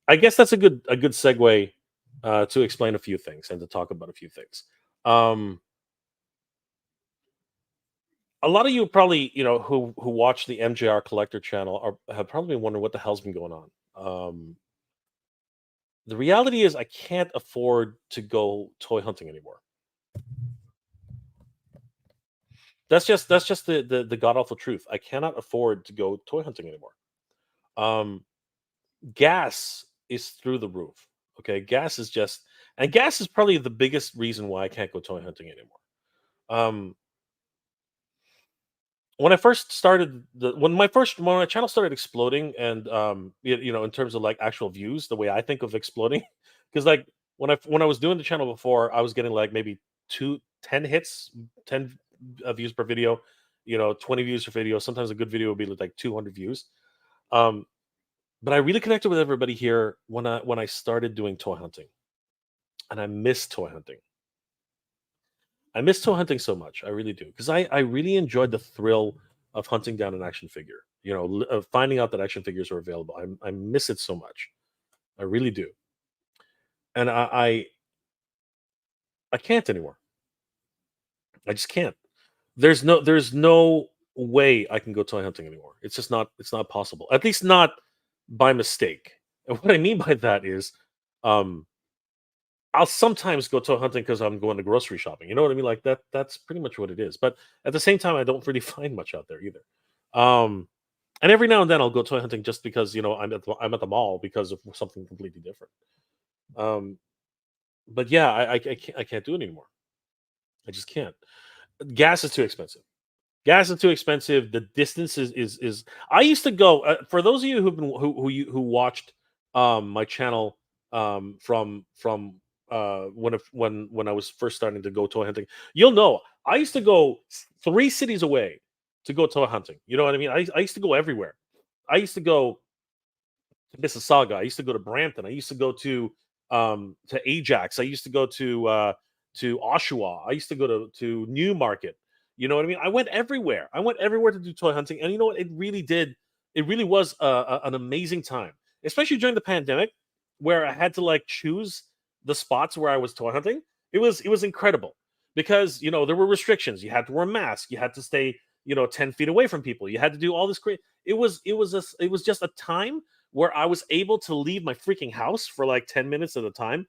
I guess that's a good segue, to explain a few things and to talk about a few things. Um, a lot of you probably, who watch the MJR Collector channel have probably been wondering what the hell's been going on. The reality is, I can't afford to go toy hunting anymore. That's just the god awful truth. I cannot afford to go toy hunting anymore. Um, gas is through the roof. Okay, gas is probably the biggest reason why I can't go toy hunting anymore. Um, when I first started when my channel started exploding, and in terms of like actual views, the way I think of exploding, because like when I was doing the channel before, I was getting like maybe 10 hits, 10 views per video, 20 views per video. Sometimes a good video would be like 200 views. Um, but I really connected with everybody here when I started doing toy hunting, and I miss toy hunting. I miss toy hunting so much. I really do, because I really enjoyed the thrill of hunting down an action figure. Of finding out that action figures are available. I miss it so much. I really do, and I can't anymore. I just can't. There's no way I can go toy hunting anymore. It's not possible. At least not by mistake. And what I mean by that is, um, I'll sometimes go toy hunting because I'm going to grocery shopping. You know what I mean? Like that. That's pretty much what it is. But at the same time, I don't really find much out there either. Um, and every now and then I'll go toy hunting just because I'm at the mall because of something completely different. Um, but yeah, I can't do it anymore. I just can't. Gas is too expensive. Gas is too expensive. The distance is. I used to go. For those of you who've been who watched my channel, from when I was first starting to go toy hunting, you'll know I used to go 3 cities away to go toy hunting. You know what I mean? I used to go everywhere. I used to go to Mississauga. I used to go to Brampton. I used to go to Ajax. I used to go to Oshawa. I used to go to Newmarket. You know what I mean? I went everywhere. I went everywhere to do toy hunting, and you know what? It really did. It really was an amazing time, especially during the pandemic, where I had to like choose the spots where I was toy hunting. It was incredible because there were restrictions. You had to wear a mask. You had to stay 10 feet away from people. You had to do all this great. It was just a time where I was able to leave my freaking house for like 10 minutes at a time.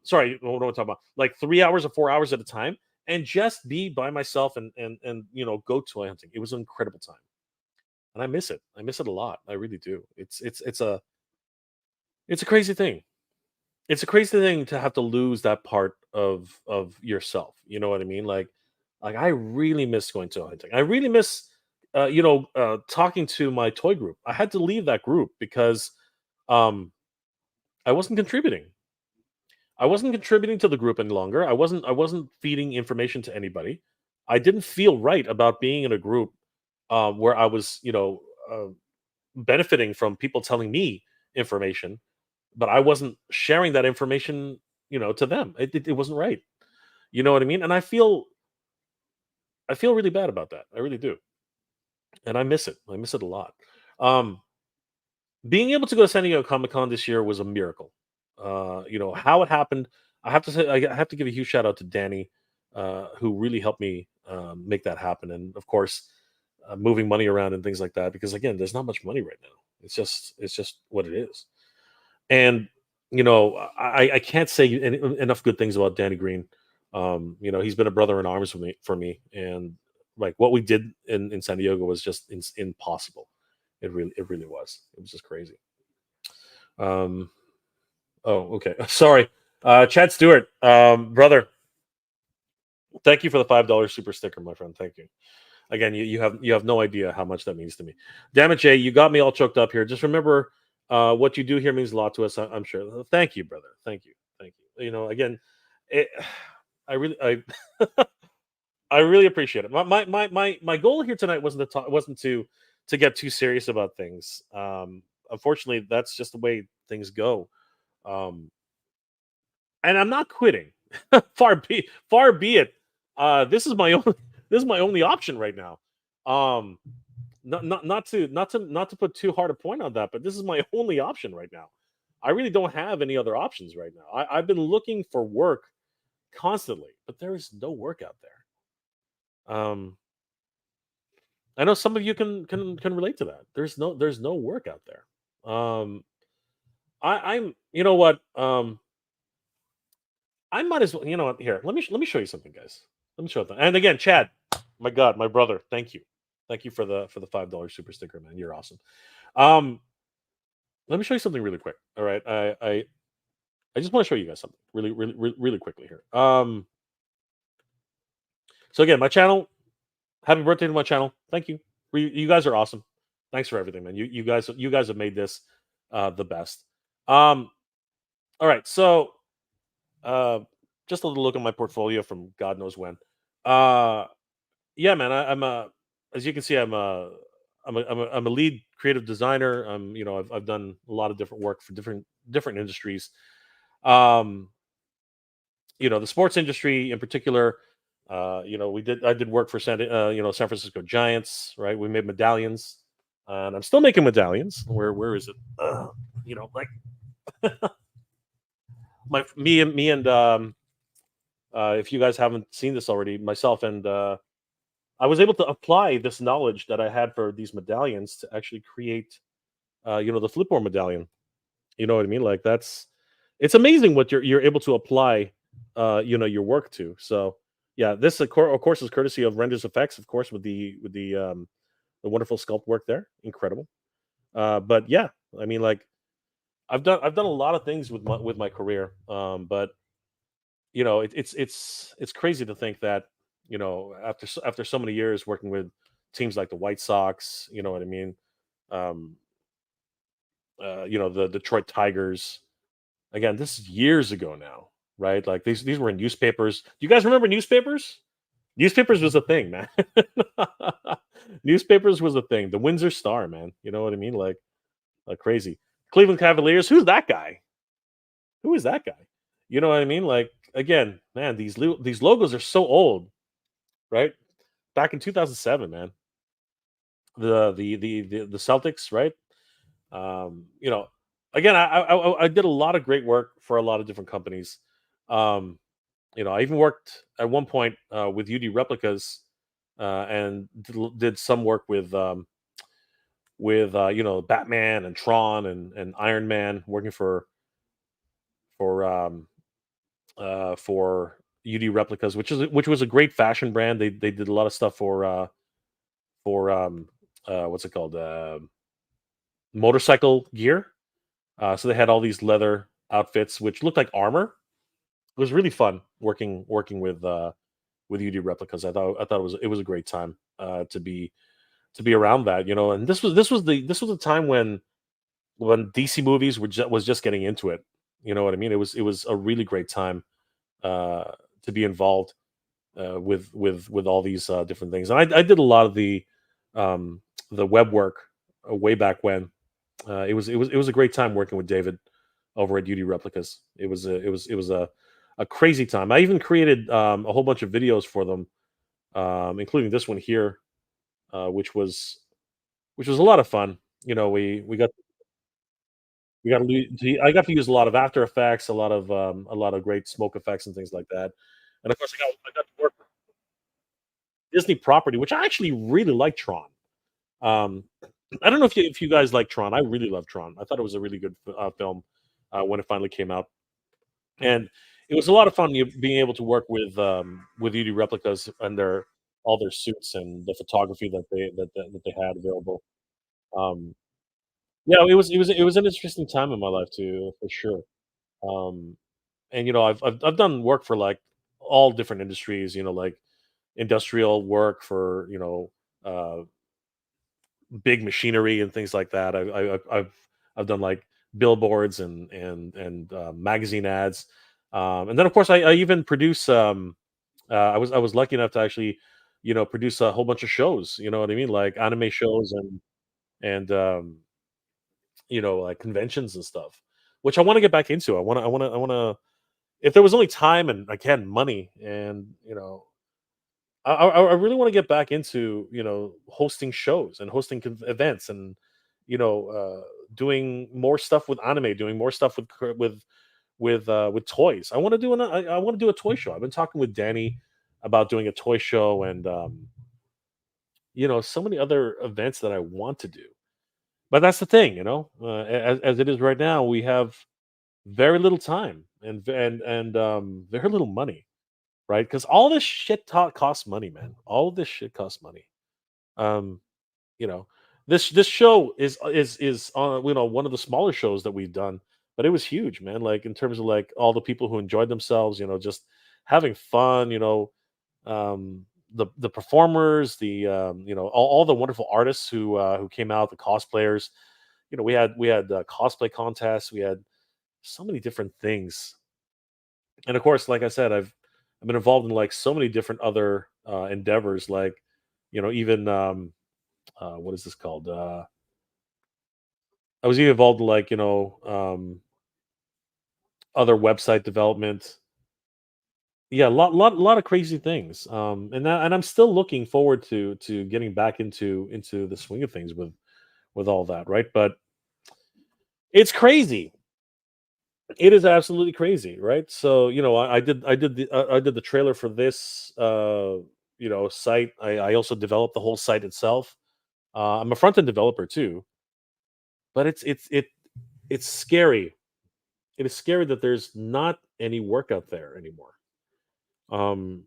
Sorry, what am I talking about? Like 3 hours or 4 hours at a time, and just be by myself and go toy hunting. It was an incredible time, and I miss it. I miss it a lot. I really do. It's a crazy thing. It's a crazy thing to have to lose that part of yourself. You know what I mean? Like I really miss going toy hunting. I really miss talking to my toy group. I had to leave that group because um I wasn't contributing. I wasn't contributing to the group any longer. I wasn't feeding information to anybody. I didn't feel right about being in a group where I was, benefiting from people telling me information, but I wasn't sharing that information, to them. It wasn't right. You know what I mean? And I feel really bad about that. I really do, and I miss it. I miss it a lot. Um, Being able to go to San Diego Comic Con this year was a miracle. How it happened. I have to give a huge shout out to Danny. who really helped me make that happen. And of course, moving money around and things like that. Because again, there's not much money right now. It's just what it is. And I can't say enough good things about Danny Green. He's been a brother in arms for me, and like what we did in San Diego was just impossible. It really was. It was just crazy. Um, oh, okay. Sorry, Chad Stewart, brother. Thank you for the $5 super sticker, my friend. Thank you. Again, you have no idea how much that means to me. Damn it, Jay, you got me all choked up here. Just remember, what you do here means a lot to us. I'm sure. Thank you, brother. Thank you. Again, it, I really, I really appreciate it. My goal here tonight wasn't to get too serious about things. Unfortunately, that's just the way things go. Um, and I'm not quitting. Far be it. This is my only this is my only option right now. Um, not to put too hard a point on that, but this is my only option right now. I really don't have any other options right now. I've been looking for work constantly, but there is no work out there. I know some of you can relate to that. There's no work out there. I'm you know what I might as well. You know what? Here, let me show you something, guys. Let me show you. And again, Chad, my God, my brother, thank you for the $5 super sticker, man. You're awesome. Um, Let me show you something really quick. All right, I just want to show you guys something really quickly here. So again, my channel. Happy birthday to my channel. Thank you. You guys are awesome. Thanks for everything, man. You guys have made this the best. Um, all right, so uh, just a little look at my portfolio from God knows when. Uh, yeah, man. I'm a as you can see, I'm a lead creative designer. I've done a lot of different work for different industries. Um, the sports industry in particular. I did work for San Francisco Giants, right? We made medallions, and I'm still making medallions. Where is it? Like if you guys haven't seen this already, myself and I was able to apply this knowledge that I had for these medallions to actually create, the Flipboard medallion. You know what I mean? Like it's amazing what you're able to apply, your work to. So yeah, this of course is courtesy of Renders Effects, of course, with the wonderful sculpt work there, incredible. But yeah, I mean, like I've done a lot of things with my career, but it's crazy to think that after so many years working with teams like the White Sox, you know what I mean, um, the Detroit Tigers. Again, this is years ago now, right? Like these were in newspapers. Do you guys remember newspapers? Newspapers was a thing, man. Newspapers was a thing. The Windsor Star, man. You know what I mean? Like crazy. Cleveland Cavaliers. Who's that guy? Who is that guy? You know what I mean? Like again, man. These logos are so old, right? Back in 2007, man. The Celtics, right? You know, again, I did a lot of great work for a lot of different companies. Um, I even worked at one point with UD Replicas, and did some work with Batman and Tron and Iron Man, working for UD Replicas, which was a great fashion brand. They did a lot of stuff for what's it called, motorcycle gear. So they had all these leather outfits which looked like armor. It was really fun working with UD Replicas. I thought it was a great time to be around that. And this was the time when DC movies was just getting into it. You know what I mean? It was a really great time uh, to be involved with all these different things. And I did a lot of the web work way back when. It was a great time working with David over at UD Replicas. It was a crazy time. I even created a whole bunch of videos for them, including this one here, which was a lot of fun. I got to use a lot of After Effects, a lot of great smoke effects and things like that. and of course, I got to work with Disney property, which I actually really like Tron. Um, I don't know if you guys like Tron. I really love Tron. I thought it was a really good film when it finally came out, and it was a lot of fun being able to work with 3D replicas and their all their suits and the photography that they had available. Um, yeah, it was an interesting time in my life too, for sure. Um, and I've done work for like all different industries. Like industrial work for big machinery and things like that. I've done like billboards and magazine ads, and then of course I even produce. I was lucky enough to actually produce a whole bunch of shows. You know what I mean, like anime shows and like conventions and stuff, which I want to get back into. I want to. If there was only time and again money and I really want to get back into hosting shows and hosting events and you know uh, doing more stuff with anime, doing more stuff with toys. I want to do a toy show. I've been talking with Danny about doing a toy show and so many other events that I want to do. But that's the thing, as it is right now, we have very little time and very little money, right? Because all this shit costs money, man. All of this shit costs money. Um, you know, this show is on one of the smaller shows that we've done, but it was huge, man. Like in terms of like all the people who enjoyed themselves, just having fun. The performers, all the wonderful artists who came out, the cosplayers. We had cosplay contests. We had so many different things, and of course, like I said, I've been involved in like so many different other endeavors, like even what is this called? I was even involved in like other website development. Yeah, lot of crazy things. And I'm still looking forward to getting back into the swing of things with all that, right? But it's crazy. It is absolutely crazy, right? So I did the trailer for this site. I also developed the whole site itself. I'm a front end developer too, but it's scary. It is scary that there's not any work out there anymore. Um,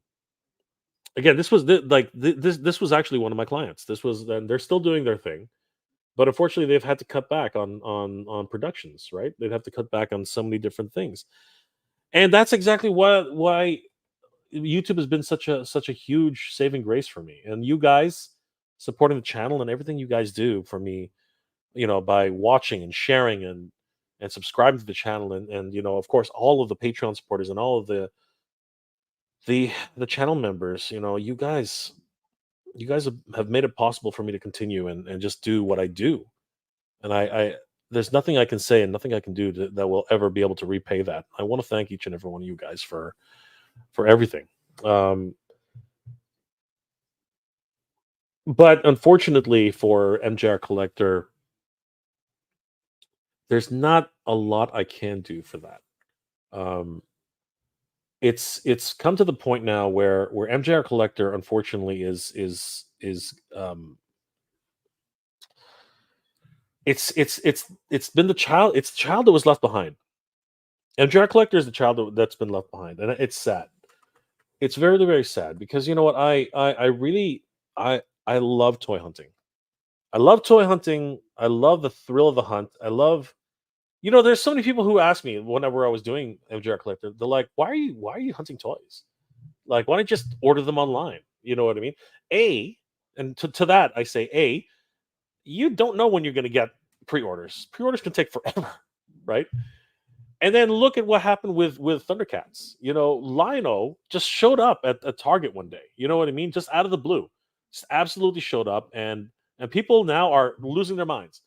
Again, this was actually one of my clients. This was and they're still doing their thing, but unfortunately, they've had to cut back on productions. Right? They'd have to cut back on so many different things, and that's exactly why YouTube has been such a huge saving grace for me. And you guys supporting the channel and everything you guys do for me, by watching and sharing and subscribing to the channel and of course all of the Patreon supporters and all of the channel members, you guys have made it possible for me to continue and just do what I do. And I there's nothing I can say and nothing I can do that will ever be able to repay that. I want to thank each and every one of you guys for everything. Um, but unfortunately for MJR Collector, there's not a lot I can do for that. Um, it's come to the point now where MJR Collector unfortunately is it's been the child that was left behind. MJR Collector is the child that's been left behind, and it's sad. It's very very sad because you know what I really I love toy hunting. I love toy hunting. I love the thrill of the hunt. I love there's so many people who ask me whenever I was doing MJR Collector. They're like, why are you hunting toys? Like, why don't you just order them online? You know what I mean? A and to that I say A, you don't know when you're going to get pre-orders. Pre-orders can take forever, right? And then look at what happened with Thundercats. Lionel just showed up at Target one day. You know what I mean? Just out of the blue, just absolutely showed up, and people now are losing their minds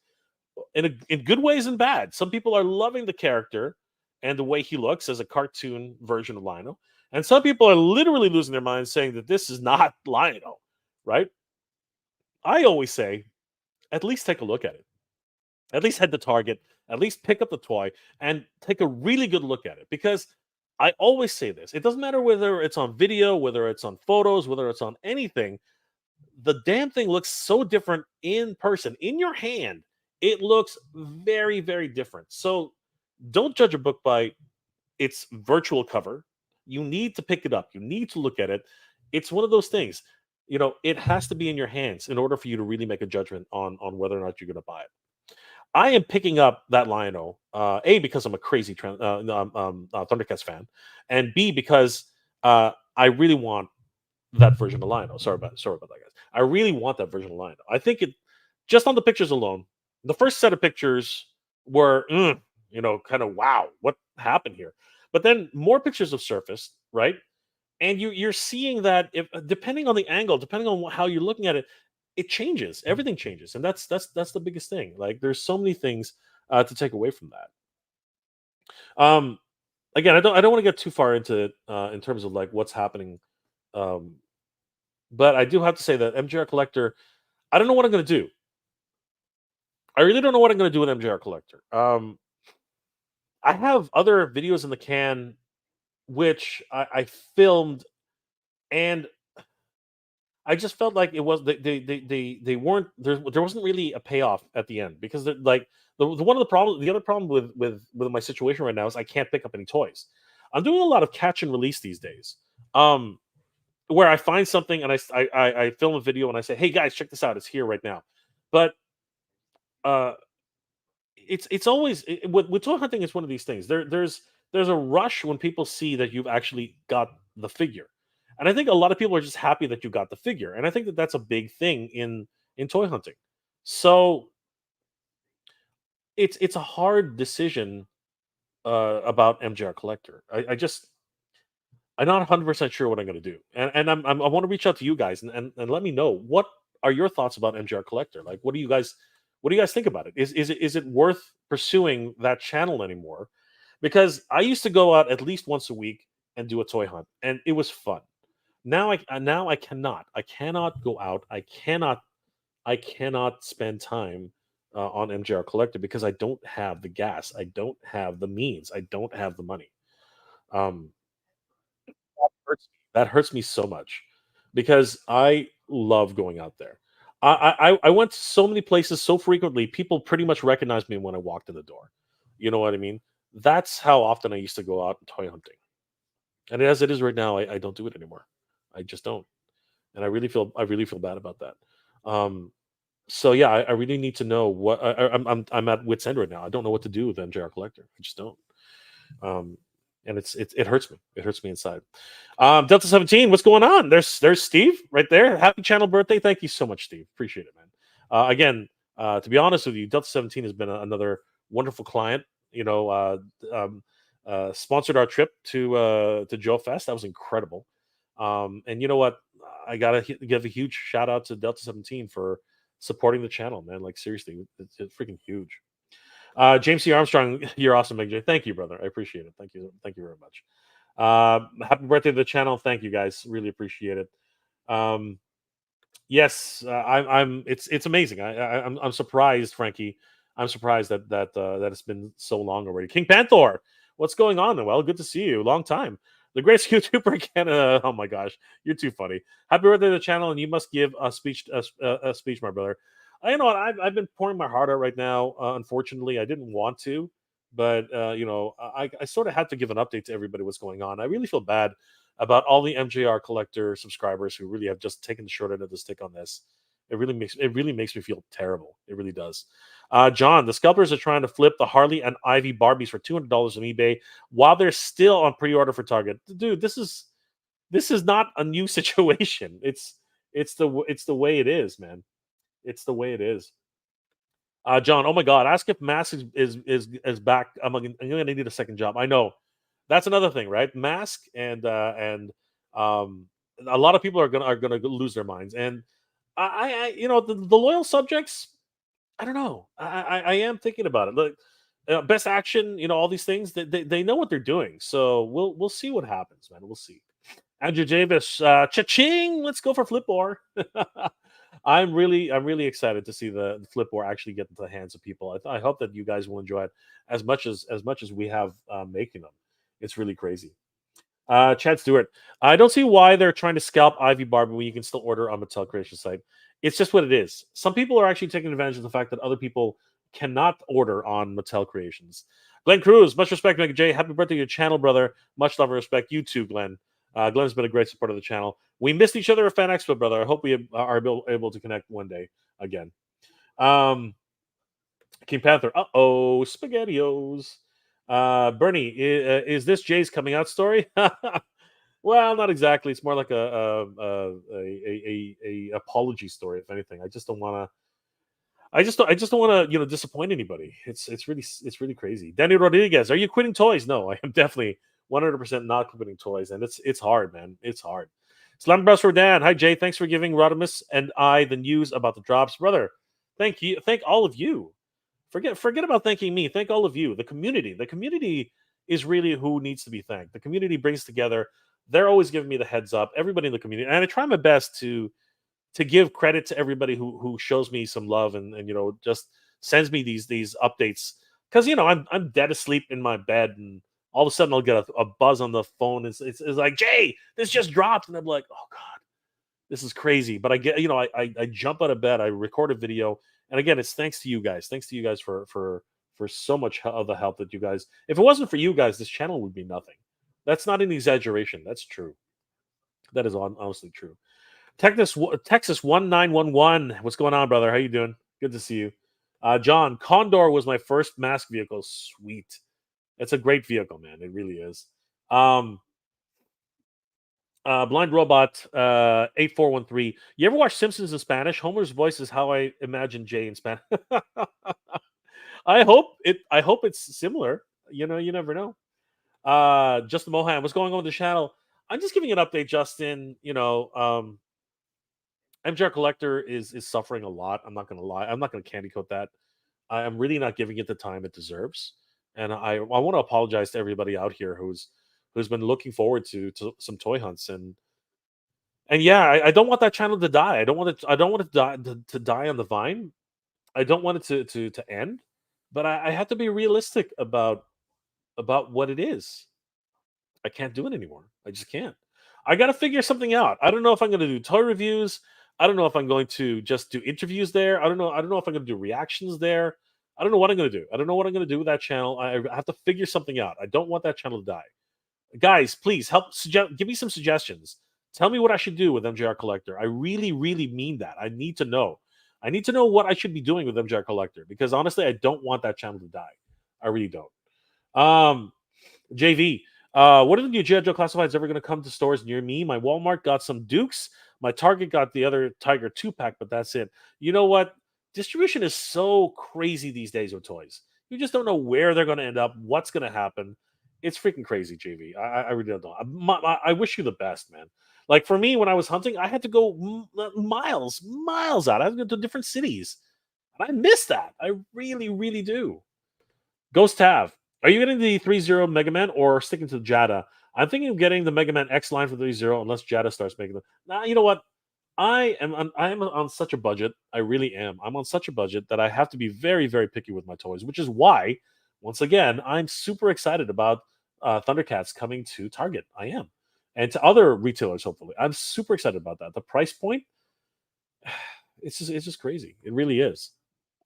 in good ways and bad. Some people are loving the character and the way he looks as a cartoon version of Lionel, and some people are literally losing their minds saying that this is not Lionel. Right? I always say, at least take a look at it. At least head to Target. At least pick up the toy and take a really good look at it because I always say this. It doesn't matter whether it's on video, whether it's on photos, whether it's on anything. The damn thing looks so different in person. In your hand, it looks very, very different. So don't judge a book by its virtual cover. You need to pick it up. You need to look at it. It's one of those things. It has to be in your hands in order for you to really make a judgment on whether or not you're going to buy it. I am picking up that Lion-O, A, because I'm a crazy Thundercats fan, and B, because I really want that version of Lion-O. Sorry about that, guys. I really want that version of Lion-O. I think it just on the pictures alone, the first set of pictures were, kind of wow, what happened here? But then more pictures have surfaced, right? And you're seeing that if depending on the angle, depending on how you're looking at it, it changes. Everything changes, and that's the biggest thing. Like there's so many things to take away from that. Um, Again, I don't want to get too far into it in terms of like what's happening. Um, but I do have to say that MJR Collector, I don't know what I'm going to do. I really don't know what I'm going to do with MJR Collector. I have other videos in the can which I filmed, and I just felt like it was they weren't there wasn't really a payoff at the end because like the one of the other problem with my situation right now is I can't pick up any toys. I'm doing a lot of catch and release these days. Um, where I find something and I film a video and I say, "Hey guys, check this out. It's here right now." But uh it's always with toy hunting, it's one of these things. There's a rush when people see that you've actually got the figure, and I think a lot of people are just happy that you got the figure, and I think that that's a big thing in toy hunting. So it's a hard decision about MJR Collector. I'm not 100% sure what I'm going to do, and I want to reach out to you guys and let me know what are your thoughts about MJR Collector. Like, what do you guys think about it? Is it worth pursuing that channel anymore? Because I used to go out at least once a week and do a toy hunt, and it was fun. Now I cannot go out. I cannot spend time on MJR Collector because I don't have the gas. I don't have the means. I don't have the money. Um, that hurts me so much because I love going out there. I went to so many places so frequently. People pretty much recognized me when I walked in the door. You know what I mean? That's how often I used to go out and toy hunting. And as it is right now, I don't do it anymore. I just don't, and I really feel bad about that. Um, so yeah, I really need to know what I'm at wit's end right now. I don't know what to do with MJR Collector. I just don't. Um, and it hurts me. It hurts me inside. Delta 17, what's going on? There's Steve right there. Happy channel birthday. Thank you so much, Steve. Appreciate it, man. Again, to be honest with you, Delta 17 has been another wonderful client. You know, um, sponsored our trip to Joe Fest. That was incredible. And you know what? I gotta give a huge shout out to Delta 17 for supporting the channel, man. Like seriously, it's freaking huge. James C. Armstrong, you're awesome, MJ. Thank you, brother. I appreciate it. Thank you very much. Happy birthday to the channel. Thank you, guys. Really appreciate it. Um, yes, I'm. It's amazing. I'm surprised, Frankie. I'm surprised that it's been so long already. King Panther, what's going on, Noel? Good to see you. Long time. The greatest YouTuber in Canada. Oh my gosh, you're too funny. Happy birthday to the channel, and you must give a speech, my brother. You know what? I've been pouring my heart out right now. Unfortunately, I didn't want to, but I sort of had to give an update to everybody what's going on. I really feel bad about all the MJR collector subscribers who really have just taken the short end of the stick on this. It really makes me feel terrible. It really does. John, the scalpers are trying to flip the Harley and Ivy Barbies for $200 on eBay while they're still on pre-order for Target. Dude, this is not a new situation. It's the way it is, man. It's the way it is. John, oh my God, ask if Mask is back. I'm gonna need a second job. I know that's another thing, right? Mask and um, a lot of people are gonna lose their minds, and the loyal subjects. I don't know. I am thinking about it. Look, best action, all these things. They know what they're doing, so we'll see what happens, man. We'll see. Andrew Davis, cha-ching! Let's go for Flip War. I'm really excited to see the Flip War actually get into the hands of people. I hope that you guys will enjoy it as much as we have making them. It's really crazy. Chad Stewart. I don't see why they're trying to scalp Ivy Barbie when you can still order on Mattel Creation site. It's just what it is. Some people are actually taking advantage of the fact that other people cannot order on Mattel Creations. Glenn Cruz, much respect, Mega J. Happy birthday to your channel, brother. Much love and respect. You too, Glenn. Glenn's been a great supporter of the channel. We missed each other at Fan Expo, brother. I hope we are able to connect one day again. Um, King Panther. SpaghettiOs. Bernie, is this Jay's coming out story? Well, not exactly. It's more like a apology story, if anything. I just don't want to. I just don't want to disappoint anybody. It's really crazy. Danny Rodriguez, are you quitting toys? No, I am definitely 100% not quitting toys, and it's hard, man. It's hard. Slam Bros for Dan. Hi Jay, thanks for giving Rodimus and I the news about the drops, brother. Thank you, thank all of you. Forget about thanking me. Thank all of you. The community. The community is really who needs to be thanked. The community brings together. They're always giving me the heads up. Everybody in the community, and I try my best to give credit to everybody who shows me some love and just sends me these updates because I'm dead asleep in my bed and all of a sudden I'll get a buzz on the phone. It's like, Jay, this just dropped, and I'm like, oh god, this is crazy. But I get, I jump out of bed, I record a video, and again, it's thanks to you guys. Thanks to you guys for so much of the help that you guys. If it wasn't for you guys, this channel would be nothing. That's not an exaggeration. That's true. That is honestly true. Texas 1911. What's going on, brother? How you doing? Good to see you. John, Condor was my first mask vehicle. Sweet. It's a great vehicle, man. It really is. Um, Blind Robot 8413. You ever watch Simpsons in Spanish? Homer's voice is how I imagine Jay in Spanish. I hope it's similar. You never know. Justin Mohan, what's going on with the channel? I'm just giving an update, Justin. MJR Collector is suffering a lot. I'm not gonna lie. I'm not gonna candy coat that. I'm really not giving it the time it deserves. And I want to apologize to everybody out here who's been looking forward to some toy hunts and yeah, I don't want that channel to die. I don't want it to die to die on the vine. I don't want it to end. But I have to be realistic about what it is. I can't do it anymore. I just can't. I got to figure something out. I don't know if I'm going to do toy reviews. I don't know if I'm going to just do interviews there. I don't know. I don't know if I'm going to do reactions there. I don't know what I'm going to do. I don't know what I'm going to do with that channel. I have to figure something out. I don't want that channel to die. Guys, please help give me some suggestions. Tell me what I should do with MJR Collector. I really, really mean that. I need to know. I need to know what I should be doing with MJR Collector because honestly, I don't want that channel to die. I really don't. JV, what are the new G.I. Joe classifieds ever going to come to stores near me? My Walmart got some Dukes. My Target got the other Tiger 2-pack, but that's it. You know what? Distribution is so crazy these days with toys. You just don't know where they're going to end up, what's going to happen. It's freaking crazy, JV. I really don't know. I wish you the best, man. Like for me, when I was hunting, I had to go miles out. I had to go to different cities. And I miss that. I really, really do. Ghost Tav, are you getting the 3-0 Mega Man or sticking to Jada? I'm thinking of getting the Mega Man X line for 3-0 unless Jada starts making them. Nah, you know what? I am on such a budget. I really am. I'm on such a budget that I have to be very, very picky with my toys, which is why, once again, I'm super excited about Thundercats coming to Target. I am. And to other retailers, hopefully. I'm super excited about that. The price point, it's just crazy. It really is.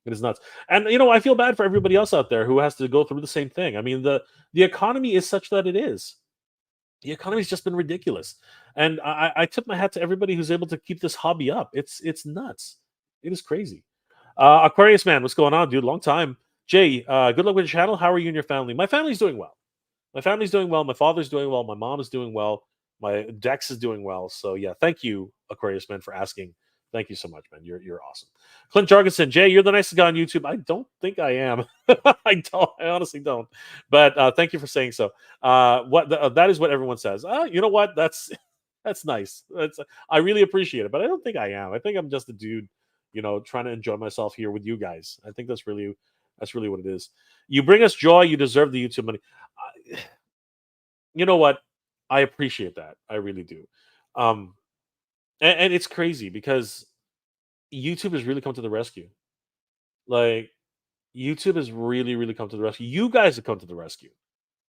It is nuts. And I feel bad for everybody else out there who has to go through the same thing. I mean, the economy is such that it is. The economy's just been ridiculous. And I tip my hat to everybody who's able to keep this hobby up. It's nuts. It is crazy. Aquarius man, what's going on, dude? Long time. Jay, good luck with your channel. How are you and your family? My family's doing well. My family's doing well. My father's doing well. My mom is doing well. My Dex is doing well. So yeah, thank you, Aquarius man, for asking. Thank you so much, man. You're awesome. Clint Jorgensen, Jay, you're the nicest guy on YouTube. I don't think I am. I don't. I honestly don't. But thank you for saying so. That is what everyone says. You know what? That's nice. I really appreciate it. But I don't think I am. I think I'm just a dude, trying to enjoy myself here with you guys. I think that's really what it is. You bring us joy. You deserve the YouTube money. You know what? I appreciate that. I really do. Um, and it's crazy because YouTube has really come to the rescue. Like YouTube has really, really come to the rescue. You guys have come to the rescue.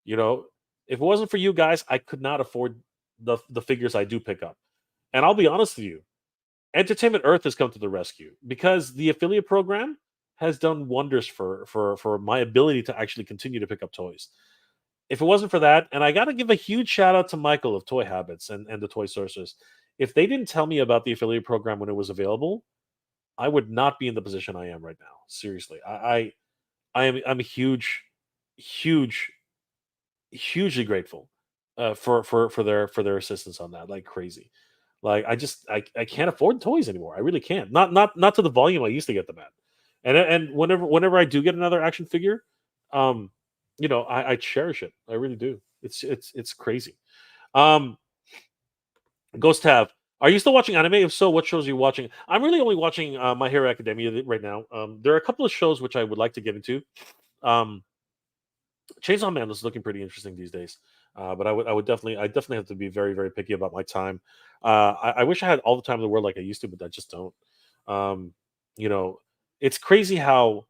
You know, If it wasn't for you guys, I could not afford the figures I do pick up. And I'll be honest with you, Entertainment Earth has come to the rescue because the affiliate program has done wonders for my ability to actually continue to pick up toys. If it wasn't for that, and I got to give a huge shout out to Michael of Toy Habits and the Toy Sorcerers. If they didn't tell me about the affiliate program when it was available, I would not be in the position I am right now. Seriously, I'm a huge, hugely grateful for their assistance on that, like crazy. Like I can't afford toys anymore. I really can't. Not to the volume I used to get them at. And whenever I do get another action figure, um, I cherish it. I really do. It's crazy. Um, Ghost Tab, are you still watching anime? If so, what shows are you watching? I'm really only watching My Hero Academia right now. There are a couple of shows which I would like to get into. Um, Chainsaw Man is looking pretty interesting these days. But I definitely have to be very, very picky about my time. I wish I had all the time in the world like I used to, but I just don't. Um, you know, it's crazy how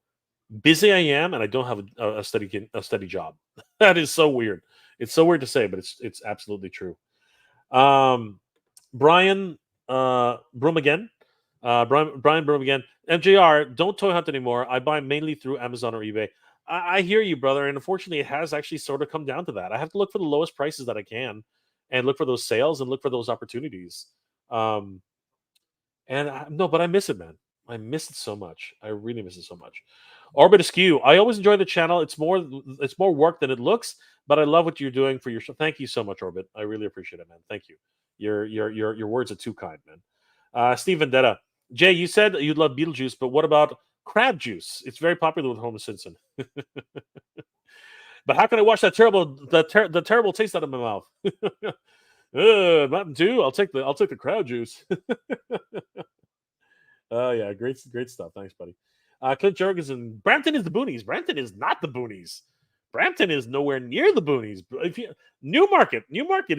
busy I am, and I don't have a steady job. That is so weird. It's so weird to say, but it's absolutely true. Um, Brian Broom again. Brian Broom again. MJR, don't toy hunt anymore. I buy mainly through Amazon or eBay. I hear you, brother. And unfortunately, it has actually sort of come down to that. I have to look for the lowest prices that I can and look for those sales and look for those opportunities. Um, no, but I miss it, man. I miss it so much. I really miss it so much. Orbit Askew. I always enjoy the channel. It's more work than it looks, but I love what you're doing for your show. Thank you so much, Orbit. I really appreciate it, man. Thank you. Your words are too kind, man. Steve Vendetta. Jay, you said you'd love Beetlejuice, but what about crab juice? It's very popular with Homer Simpson. But how can I wash the terrible taste out of my mouth? Mountain Dew. I'll take the crab juice. Oh yeah, great stuff. Thanks, buddy. Clint Jorgensen. Brampton is the boonies. Brampton is not the boonies. Brampton is nowhere near the boonies. If you Newmarket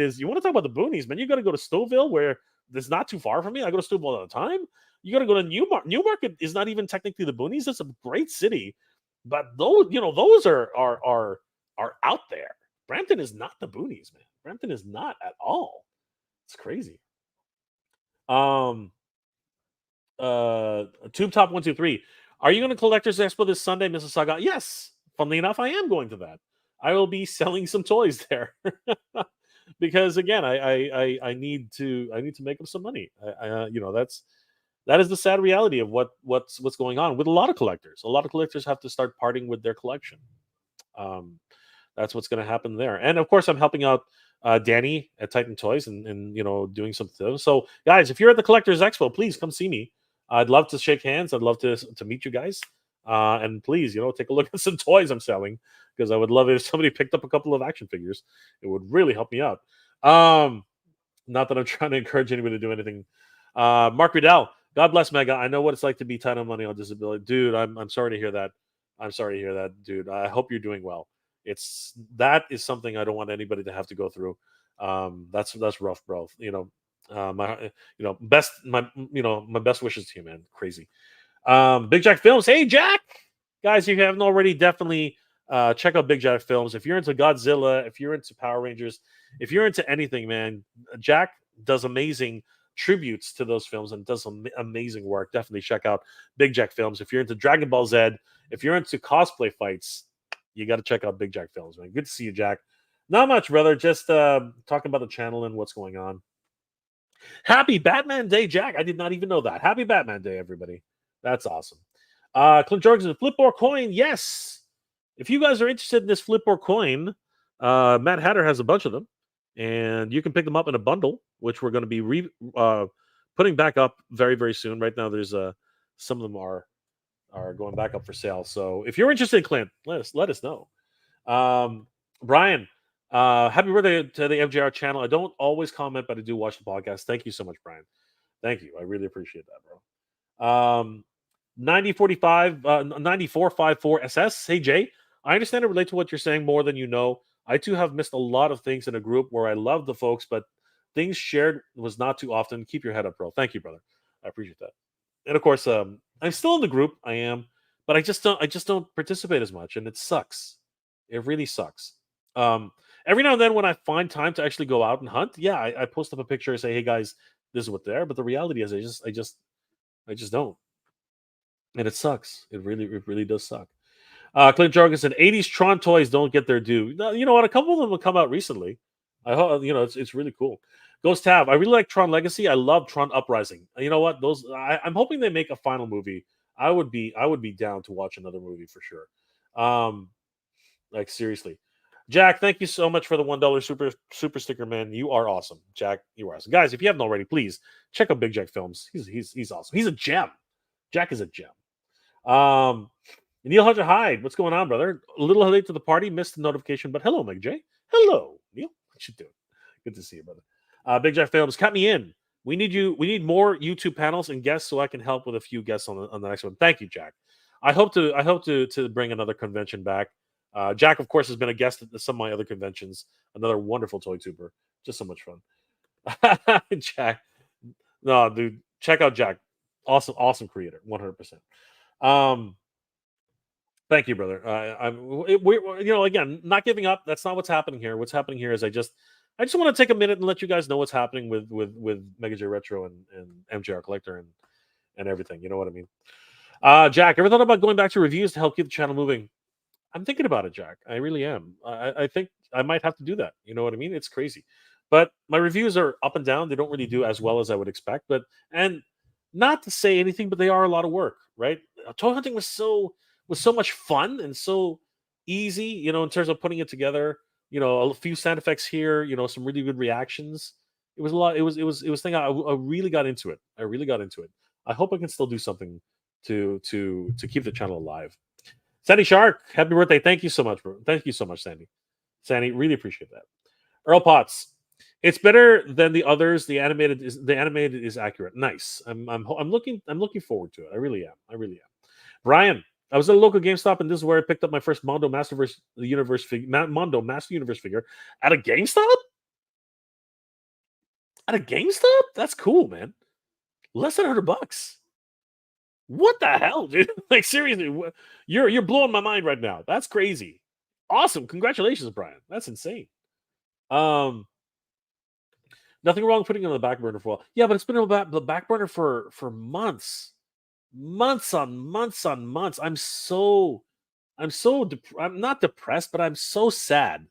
is. You want to talk about the boonies, man? You got to go to Stouffville, where it's not too far from me. I go to Stouffville all the time. You got to go to Newmarket. Newmarket is not even technically the boonies. It's a great city, but those are out there. Brampton is not the boonies, man. Brampton is not at all. It's crazy. Um, Tube Top 123. Are you going to Collectors Expo this Sunday, Mississauga? Yes. Funnily enough, I am going to that. I will be selling some toys there because again, I need to make up some money. That is the sad reality of what's going on with a lot of collectors. A lot of collectors have to start parting with their collection. Um, that's what's going to happen there. And of course, I'm helping out Danny at Titan Toys and doing something. So, guys, if you're at the Collectors Expo, please come see me. I'd love to shake hands. I'd love to meet you guys. And please, take a look at some toys I'm selling because I would love it if somebody picked up a couple of action figures. It would really help me out. Not that I'm trying to encourage anybody to do anything. Mark Riddell, God bless Mega. I know what it's like to be tight on money on disability, dude. I'm sorry to hear that. I'm sorry to hear that, dude. I hope you're doing well. That is something I don't want anybody to have to go through. That's rough, bro. My best wishes to you, man. Crazy. Big Jack Films. Hey, Jack, guys, if you haven't already, definitely check out Big Jack Films. If you're into Godzilla, if you're into Power Rangers, if you're into anything, man, Jack does amazing tributes to those films and does some amazing work. Definitely check out Big Jack Films. If you're into Dragon Ball Z, if you're into cosplay fights, you got to check out Big Jack Films, man. Good to see you, Jack. Not much, brother. Just talking about the channel and what's going on. Happy Batman Day, Jack. I did not even know that. Happy Batman Day, everybody. That's awesome. Clint Jorgensen, flip or coin? Yes. If you guys are interested in this flip or coin, Matt Hatter has a bunch of them, and you can pick them up in a bundle, which we're going to be putting back up very, very soon. Right now, there's some of them are going back up for sale. So if you're interested, Clint, let us know. Brian, happy birthday to the MJR channel. I don't always comment, but I do watch the podcast. Thank you so much, Brian. Thank you. I really appreciate that, bro. 9454 SS. Hey, Jay, I understand and relate to what you're saying more than you know. I too have missed a lot of things in a group where I love the folks, but things shared was not too often. Keep your head up, bro. Thank you, brother. I appreciate that. And of course, I'm still in the group. I am, but I just don't participate as much, and it sucks. It really sucks. Um, Every now and then when I find time to actually go out and hunt, yeah, I post up a picture and say, "Hey guys, this is what they're." But the reality is, I just don't, and it sucks. It really does suck. Clint Jorgensen, 80s Tron toys don't get their due. No, you know what? A couple of them have come out recently. I hope it's really cool. Ghost Tab, I really like Tron Legacy. I love Tron Uprising. You know what? I'm hoping they make a final movie. I would be down to watch another movie for sure. Um, like seriously. Jack, thank you so much for the $1 super sticker, man. You are awesome. Jack, you are awesome. Guys, if you haven't already, please check out Big Jack Films. He's awesome. He's a gem. Jack is a gem. Neil Hunter Hyde, what's going on, brother? A little late to the party, missed the notification, but hello, Meg J. Hello, Neil. What you doing? Good to see you, brother. Big Jack Films, cut me in. We need you. We need more YouTube panels and guests so I can help with a few guests on the next one. Thank you, Jack. I hope to bring another convention back. Jack, of course, has been a guest at some of my other conventions. Another wonderful toy tuber. Just so much fun. Jack, no, dude, check out Jack. Awesome creator, 100%. Thank you, brother. We're again not giving up. That's not what's happening here. What's happening here is I just want to take a minute and let you guys know what's happening with Mega J Retro and MJR Collector and everything. You know what I mean? Jack, ever thought about going back to reviews to help keep the channel moving? I'm thinking about it, Jack. I really am. I think I might have to do that. You know what I mean? It's crazy, but my reviews are up and down. They don't really do as well as I would expect. But and not to say anything, but they are a lot of work, right? Toy hunting was so much fun and so easy. You know, in terms of putting it together. You know, a few sound effects here. You know, some really good reactions. It was a lot. It was thing. I really got into it. I really got into it. I hope I can still do something to keep the channel alive. Sandy Shark, happy birthday. Thank you so much, bro. Thank you so much, Sandy. Sandy, really appreciate that. Earl Potts. It's better than the others. The animated is accurate. Nice. I'm looking forward to it. I really am. I really am. Brian, I was at a local GameStop and this is where I picked up my first Mondo Masterverse Universe Mondo Master Universe figure at a GameStop. At a GameStop? That's cool, man. Less than $100. What the hell, dude? Like seriously, you're blowing my mind right now. That's crazy. Awesome. Congratulations, Brian. That's insane. Um, nothing wrong with putting it on the back burner for a while. Yeah, but it's been on the back burner for months. Months on months on months. I'm not depressed, but I'm so sad.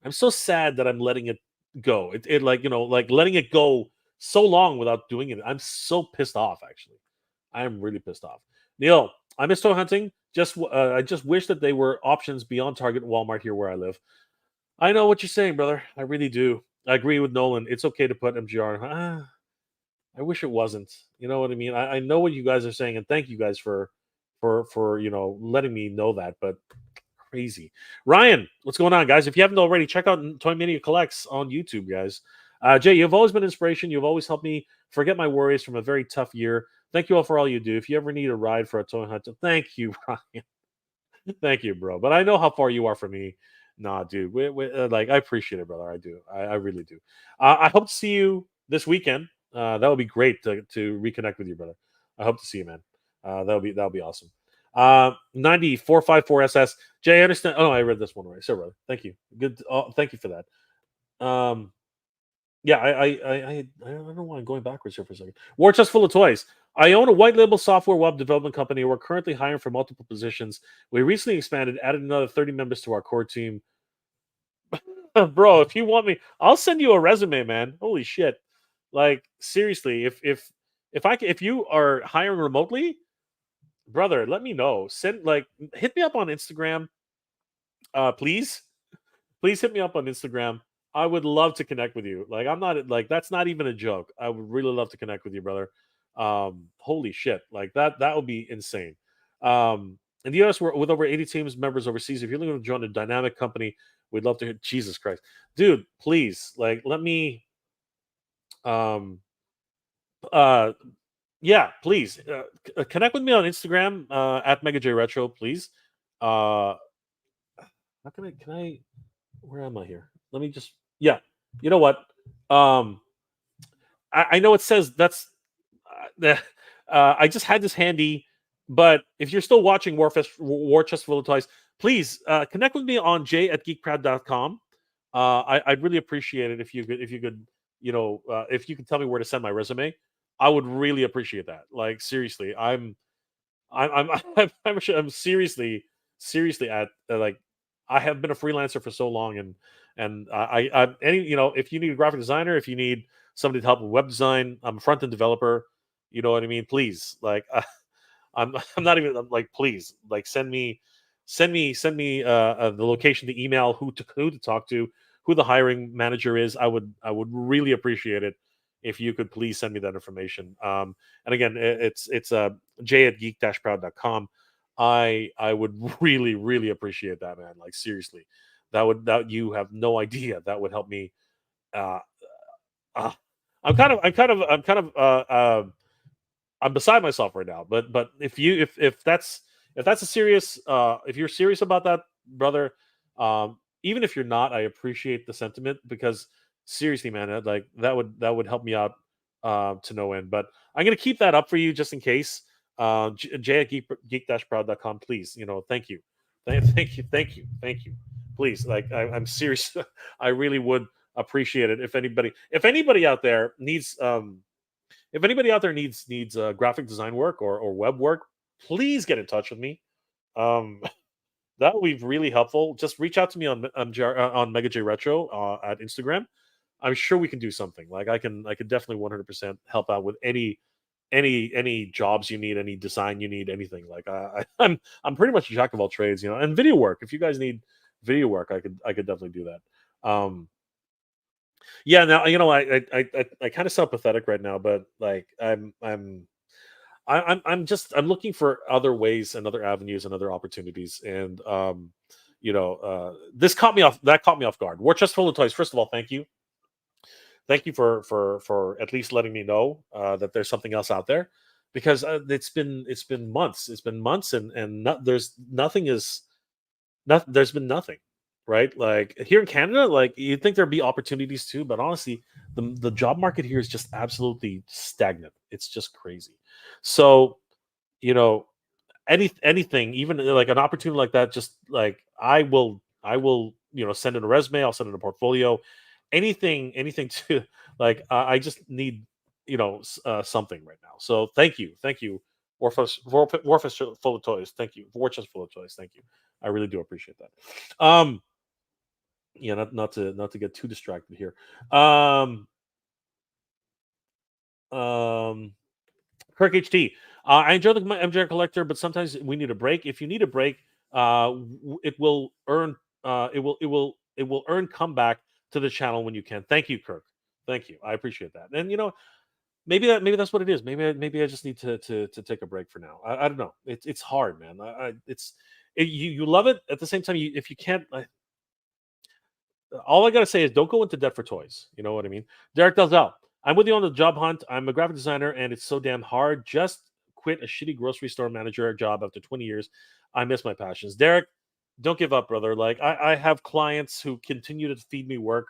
I'm so sad that I'm letting it go. It like, like letting it go so long without doing it. I'm so pissed off actually. I am really pissed off. Neil, I miss toy hunting. I just wish that they were options beyond Target and Walmart here where I live. I know what you're saying, brother. I really do. I agree with Nolan. It's okay to put MGR. I wish it wasn't. You know what I mean? I know what you guys are saying, and thank you guys for letting me know that. But crazy, Ryan, what's going on, guys? If you haven't already, check out Toy Mania Collects on YouTube, guys. Jay, you've always been inspiration. You've always helped me forget my worries from a very tough year. Thank you all for all you do. If you ever need a ride for a toy hunt, thank you, Ryan. Thank you, bro. But I know how far you are from me. Nah, dude. Like I appreciate it, brother. I do. I really do. I hope to see you this weekend. That would be great to reconnect with you, brother. I hope to see you, man. That'll be awesome. 9454SS. Jay, I understand. Oh, I read this one right. So, brother. Thank you. Good. Thank you for that. Yeah, I don't know why I'm going backwards here for a second. War chest full of toys. I own a white label software web development company. We're currently hiring for multiple positions. We recently expanded, added another 30 members to our core team. Bro, if you want me, I'll send you a resume, man. Holy shit! Like seriously, if you are hiring remotely, brother, let me know. Hit me up on Instagram, please. Please hit me up on Instagram. I would love to connect with you. Like I'm not like that's not even a joke. I would really love to connect with you, brother. Holy shit, like that would be insane. In the US, we're with over 80 teams members overseas. If you're looking to join a dynamic company, we'd love to hear. Jesus Christ, dude, please, like, let me. Um, uh, yeah, please connect with me on Instagram at MegaJRetro, please. How can I? Can I? Where am I here? Let me just. Yeah, you know what? Um, I know it says that's I just had this handy, but if you're still watching War Chest Full of Toys, please connect with me on j@geekproud.com. I'd really appreciate it if you could, if you could tell me where to send my resume. I would really appreciate that. Like seriously, I'm I'm seriously at like I have been a freelancer for so long, and I any if you need a graphic designer, if you need somebody to help with web design, I'm a front end developer. You know what I mean? Please, like I'm not even I'm like please like send me the location, the email, who to talk to, who the hiring manager is. I would really appreciate it if you could please send me that information. And again, it's j@geek-proud.com. I would really appreciate that, man. Like seriously, that you have no idea that would help me. Uh, uh, I'm beside myself right now. But if that's a serious if you're serious about that, brother, even if you're not, I appreciate the sentiment because seriously, man, that would help me out to no end. But I'm gonna keep that up for you just in case. J at geek-proud.com, please. Thank you, thank you. Please, like I'm serious. I really would appreciate it if anybody out there needs graphic design work or web work, please get in touch with me. Um, that would be really helpful. Just reach out to me on Mega J Retro at Instagram. I'm sure we can do something. Like I can definitely 100% help out with any jobs you need, any design you need, anything. Like I'm pretty much a jack of all trades, and video work. If you guys need video work, I could definitely do that. Yeah, now I kind of sound pathetic right now, but like I'm looking for other ways and other avenues and other opportunities, and this caught me off. That caught me off guard. War chest full of toys. First of all, thank you for at least letting me know that there's something else out there, because it's been months. It's been months, and there's nothing is not there's been nothing, right? Like here in Canada, like you'd think there'd be opportunities too, but honestly, the job market here is just absolutely stagnant. It's just crazy. So, you know, anything, even like an opportunity like that, just like I will send in a resume, I'll send in a portfolio, anything to like I just need something right now. So thank you. Warfus full of toys. Thank you. War chest full of toys. Thank you. I really do appreciate that. Yeah, not to get too distracted here. Um, um, Kirk HT. I enjoy the MJR collector, but sometimes we need a break. If you need a break, it will earn. It will earn comeback to the channel when you can. Thank you, Kirk. Thank you. I appreciate that. And maybe that's what it is. Maybe I just need to take a break for now. I don't know. It's hard, man. You love it at the same time. If you can't, all I gotta say is don't go into debt for toys. You know what I mean? Derek Dalzell. I'm with you on the job hunt. I'm a graphic designer and it's so damn hard. Just quit a shitty grocery store manager job after 20 years. I miss my passions. Derek, don't give up, brother. Like I have clients who continue to feed me work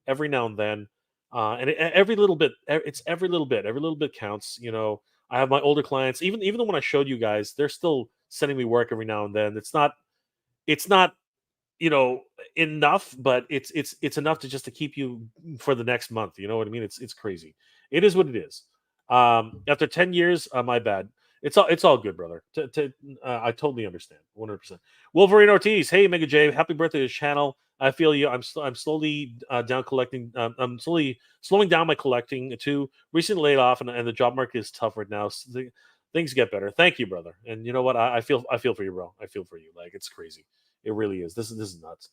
every now and then. Every little bit, it's every little bit counts. I have my older clients, even when I showed you guys, they're still sending me work every now and then. It's not you know enough, but it's enough to keep you for the next month. You know what I mean? It's crazy. It is what it is. After 10 years, my bad. It's all good, brother. I totally understand 100%. Wolverine Ortiz. Hey, Mega J, happy birthday to the channel. I feel you. I'm slowly down collecting. I'm slowly slowing down my collecting too. Recently laid off, and the job market is tough right now. So things get better. Thank you, brother. And you know what? I feel for you, bro. I feel for you. Like it's crazy. It really is. This is nuts.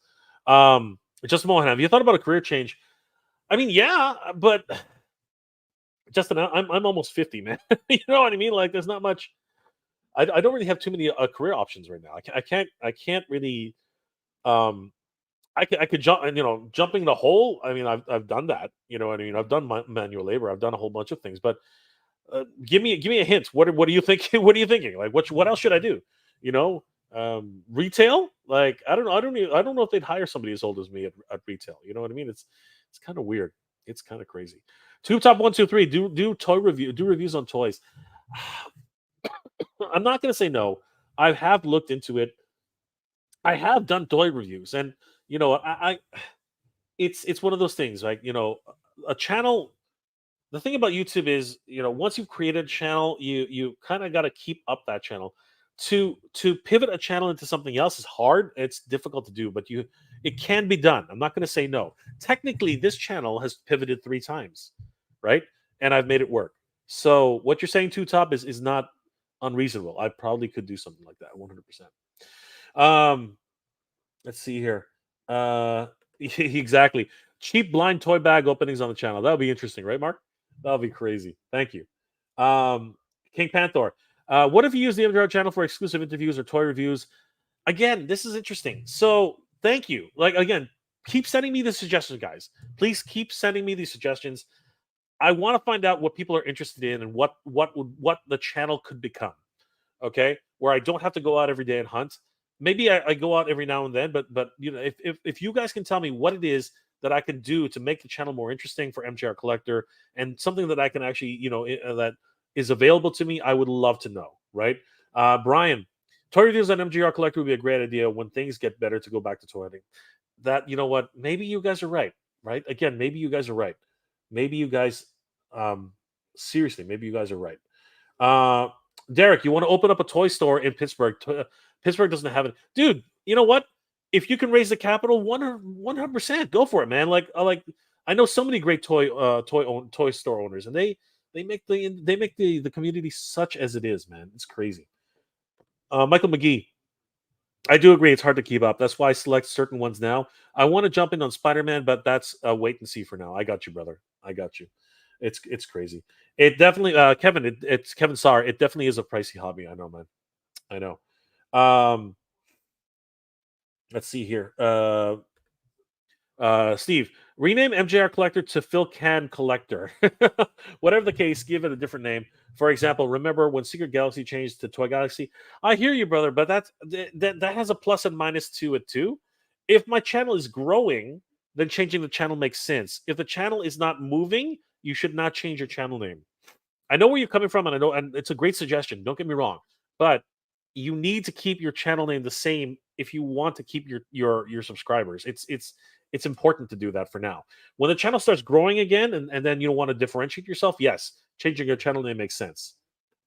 Justin Mohan, have you thought about a career change? I mean, yeah, but Justin, I'm almost 50, man. You know what I mean? Like, there's not much. I don't really have too many career options right now. I can't really. Um, I could jump, and jumping the hole. I mean, I've done that. You know what I mean? I've done manual labor. I've done a whole bunch of things. But give me a hint. What are you thinking? What are you thinking? Like, what else should I do? You know, retail. Like, I don't know. I don't know if they'd hire somebody as old as me at retail. You know what I mean? It's kind of weird. It's kind of crazy. Tube top 123. Do toy review. Do reviews on toys. I'm not gonna say no. I have looked into it. I have done toy reviews, and you know, it's one of those things, like, a channel. The thing about YouTube is, once you've created a channel, you kind of got to keep up that channel. To pivot a channel into something else is hard. It's difficult to do, but it can be done. I'm not going to say no. Technically, this channel has pivoted 3 times, right? And I've made it work. So what you're saying, Two Top, is not unreasonable. I probably could do something like that, 100%. Um, let's see here. Exactly. Cheap blind toy bag openings on the channel. That would be interesting, right, Mark? That would be crazy. Thank you. Um, King Panther. What if you use the MJR channel for exclusive interviews or toy reviews? Again, this is interesting. So thank you. Like, again, keep sending me the suggestions, guys. Please keep sending me these suggestions. I want to find out what people are interested in and what the channel could become. Okay, where I don't have to go out every day and hunt. Maybe I go out every now and then, but if you guys can tell me what it is that I can do to make the channel more interesting for MJR Collector and something that I can actually, that is available to me, I would love to know. Right, Brian, toy reviews on MJR Collector would be a great idea when things get better to go back to toy hunting. That, you know what? Maybe you guys are right. Right, again, maybe you guys are right. Maybe you guys, um, seriously, maybe you guys are right. Uh, Derek, you want to open up a toy store in Pittsburgh? Pittsburgh doesn't have it, dude. You know what? If you can raise the capital, 100%, go for it, man. I know so many great toy store owners, and they make the community such as it is, man. It's crazy. Michael McGee, I do agree. It's hard to keep up. That's why I select certain ones now. I want to jump in on Spider Man, but that's a wait and see for now. I got you, brother. I got you. It's crazy. It definitely, Kevin. It's Kevin Sarr. It definitely is a pricey hobby. I know, man. I know. Um, let's see here. Steve, rename MJR Collector to Phil Can Collector. Whatever the case, give it a different name. For example, remember when Secret Galaxy changed to Toy Galaxy? I hear you, brother, but that has a plus and minus to it too. If my channel is growing, then changing the channel makes sense. If the channel is not moving, you should not change your channel name. I know where you're coming from, and I know, and it's a great suggestion. Don't get me wrong, but you need to keep your channel name the same if you want to keep your subscribers. It's important to do that for now. When the channel starts growing again, and then you want to differentiate yourself, yes, changing your channel name makes sense.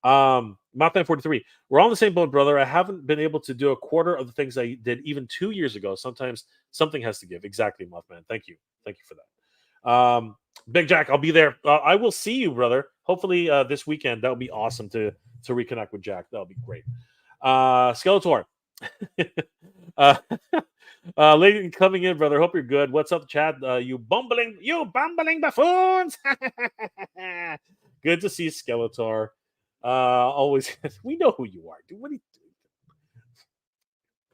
Mothman 43. We're all in the same boat, brother. I haven't been able to do a quarter of the things I did even 2 years ago. Sometimes something has to give. Exactly, Mothman. Thank you. Thank you for that. Big Jack, I'll be there. I will see you, brother. Hopefully this weekend. That would be awesome to reconnect with Jack. That would be great. Skeletor. uh, lady coming in, brother. Hope you're good. What's up, Chad? You bumbling buffoons. Good to see Skeletor. Always, we know who you are, dude. What do you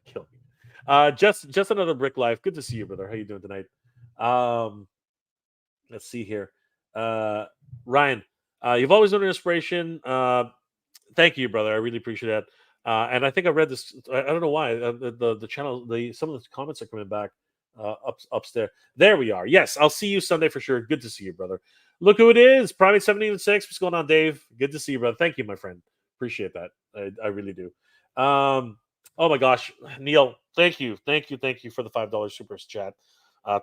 kill me? Just another brick life. Good to see you, brother. How you doing tonight? Um, let's see here. Uh, Ryan, you've always been an inspiration. Thank you, brother. I really appreciate that. And I think I read this. I don't know why the channel. Some of the comments are coming back upstairs. There we are. Yes, I'll see you Sunday for sure. Good to see you, brother. Look who it is. Primate 17 and 6. What's going on, Dave? Good to see you, brother. Thank you, my friend. Appreciate that. I really do. Oh my gosh, Neil. Thank you for the $5 super chat.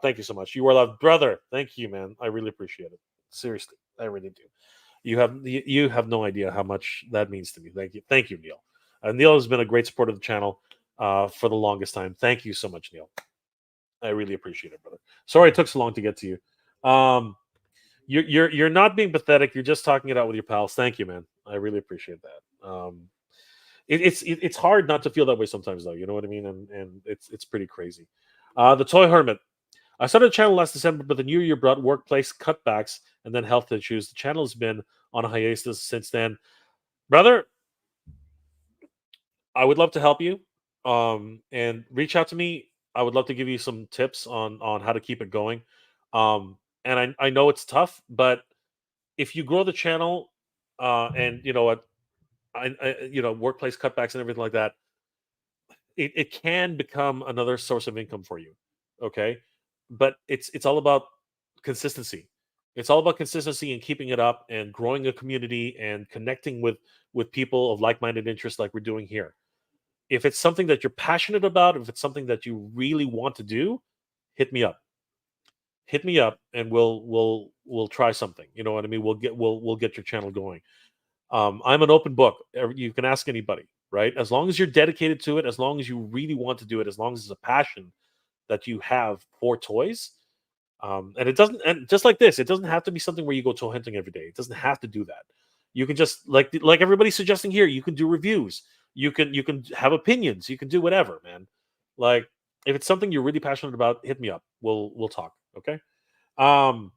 Thank you so much. You are loved, brother. Thank you, man. I really appreciate it. Seriously, I really do. You have no idea how much that means to me. Thank you, Neil. Neil has been a great supporter of the channel for the longest time. Thank you so much, Neil. I really appreciate it, brother. Sorry it took so long to get to you. You're not being pathetic. You're just talking it out with your pals. Thank you, man. I really appreciate that. It's hard not to feel that way sometimes, though. You know what I mean? And it's pretty crazy. The Toy Hermit. I started the channel last December, but the new year brought workplace cutbacks and then health issues. The channel has been on a hiatus since then. Brother, I would love to help you. And reach out to me. I would love to give you some tips on how to keep it going. And I know it's tough, but if you grow the channel, and you know what, workplace cutbacks and everything like that, it can become another source of income for you. Okay, but it's all about consistency. It's all about consistency and keeping it up and growing a community and connecting with people of like-minded interests like we're doing here. If it's something that you're passionate about, if it's something that you really want to do, hit me up. hit me up and we'll try something. You know what I mean? We'll get your channel going. I'm an open book. You can ask anybody, right? As long as you're dedicated to it, as long as you really want to do it, as long as it's a passion that you have for toys. And it doesn't, and just like this, it doesn't have to be something where you go toy hunting every day. It doesn't have to do that. You can just like everybody's suggesting here. You can do reviews. You can have opinions. You can do whatever, man. Like if it's something you're really passionate about, hit me up. We'll talk. Okay. Um,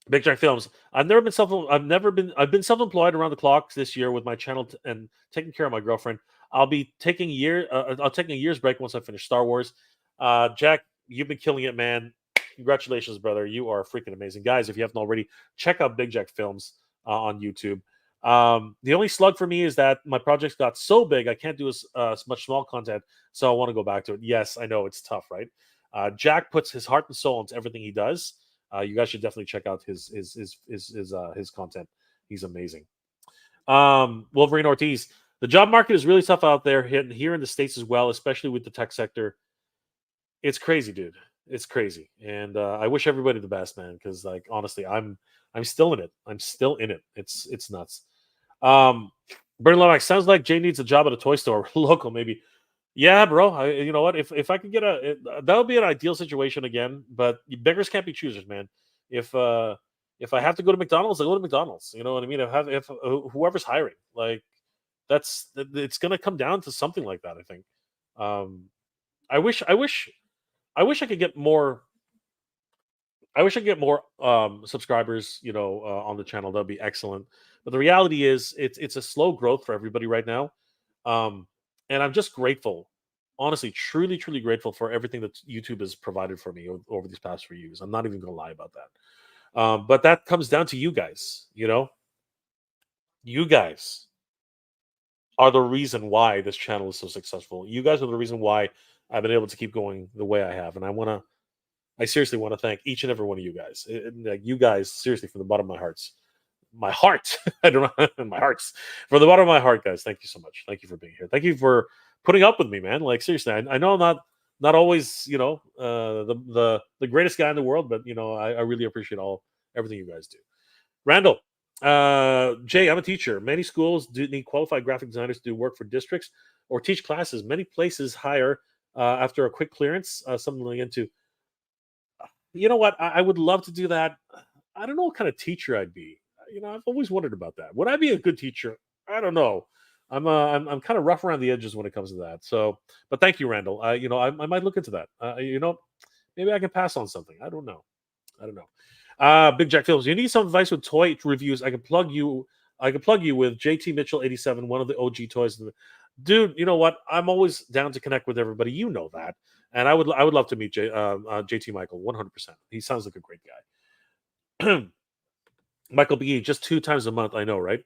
Big Jack Films. I've been self-employed around the clock this year with my channel and taking care of my girlfriend. I'll take a year's break once I finish Star Wars. Jack, you've been killing it, man. Congratulations, brother. You are freaking amazing. Guys, if you haven't already, check out Big Jack Films on YouTube. The only slug for me is that my projects got so big I can't do as much small content, so I want to go back to it. Yes, I know it's tough, right? Jack puts his heart and soul into everything he does. You guys should definitely check out his content. He's amazing. Wolverine Ortiz. The job market is really tough out there here in the States as well, especially with the tech sector. It's crazy, dude. It's crazy, and I wish everybody the best, man. Because like honestly, I'm still in it. I'm still in it. It's nuts. Bernie Lomax sounds like Jay needs a job at a toy store, local maybe. Yeah, bro. You know what? If I could get that would be an ideal situation again. But beggars can't be choosers, man. If uh if I have to go to McDonald's, I go to McDonald's. You know what I mean? If whoever's hiring, like it's gonna come down to something like that. I think. Um, I wish I could get more. I wish I could get more subscribers. On the channel. That'd be excellent. But the reality is, it's a slow growth for everybody right now. Um, and I'm just grateful, honestly, truly, truly grateful for everything that YouTube has provided for me over these past few years. I'm not even gonna lie about that. But that comes down to you guys. You guys are the reason why this channel is so successful. You guys are the reason why I've been able to keep going the way I have, and I seriously want to thank each and every one of you guys. Like you guys, seriously, from the bottom of my heart. I don't know, my hearts from the bottom of my heart, guys. Thank you so much. Thank you for being here. Thank you for putting up with me, man. Like seriously, I know I'm not always the greatest guy in the world, but I really appreciate everything you guys do. Randall, Jay, I'm a teacher. Many schools do need qualified graphic designers to do work for districts or teach classes. Many places hire after a quick clearance, something into. You know what? I would love to do that. I don't know what kind of teacher I'd be. I've always wondered about that. Would I be a good teacher? I don't know. I'm kind of rough around the edges when it comes to that. So, but thank you, Randall. I might look into that. Maybe I can pass on something. I don't know. I don't know. Big Jack Films. You need some advice with toy reviews. I can plug you. I can plug you with JT Mitchell 87, one of the OG toys. Dude, you know what? I'm always down to connect with everybody. You know that, and I would love to meet JT Michael 100%. He sounds like a great guy. Michael B. Just 2 times a month. I know, right?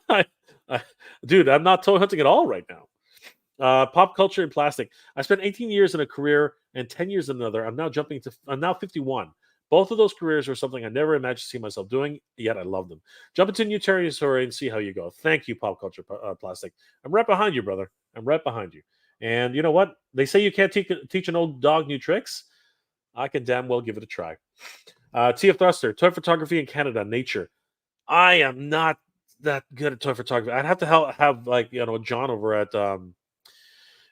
I, I, dude, I'm not toy hunting at all right now. Pop culture and plastic. I spent 18 years in a career and 10 years in another. I'm now 51. Both of those careers were something I never imagined to see myself doing, yet I love them. Jump into new territory and see how you go. Thank you, Pop Culture Plastic. I'm right behind you, brother. I'm right behind you. And you know what? They say you can't teach an old dog new tricks. I can damn well give it a try. TF Thruster, toy photography in Canada, nature. I am not that good at toy photography. I'd have to have like John over at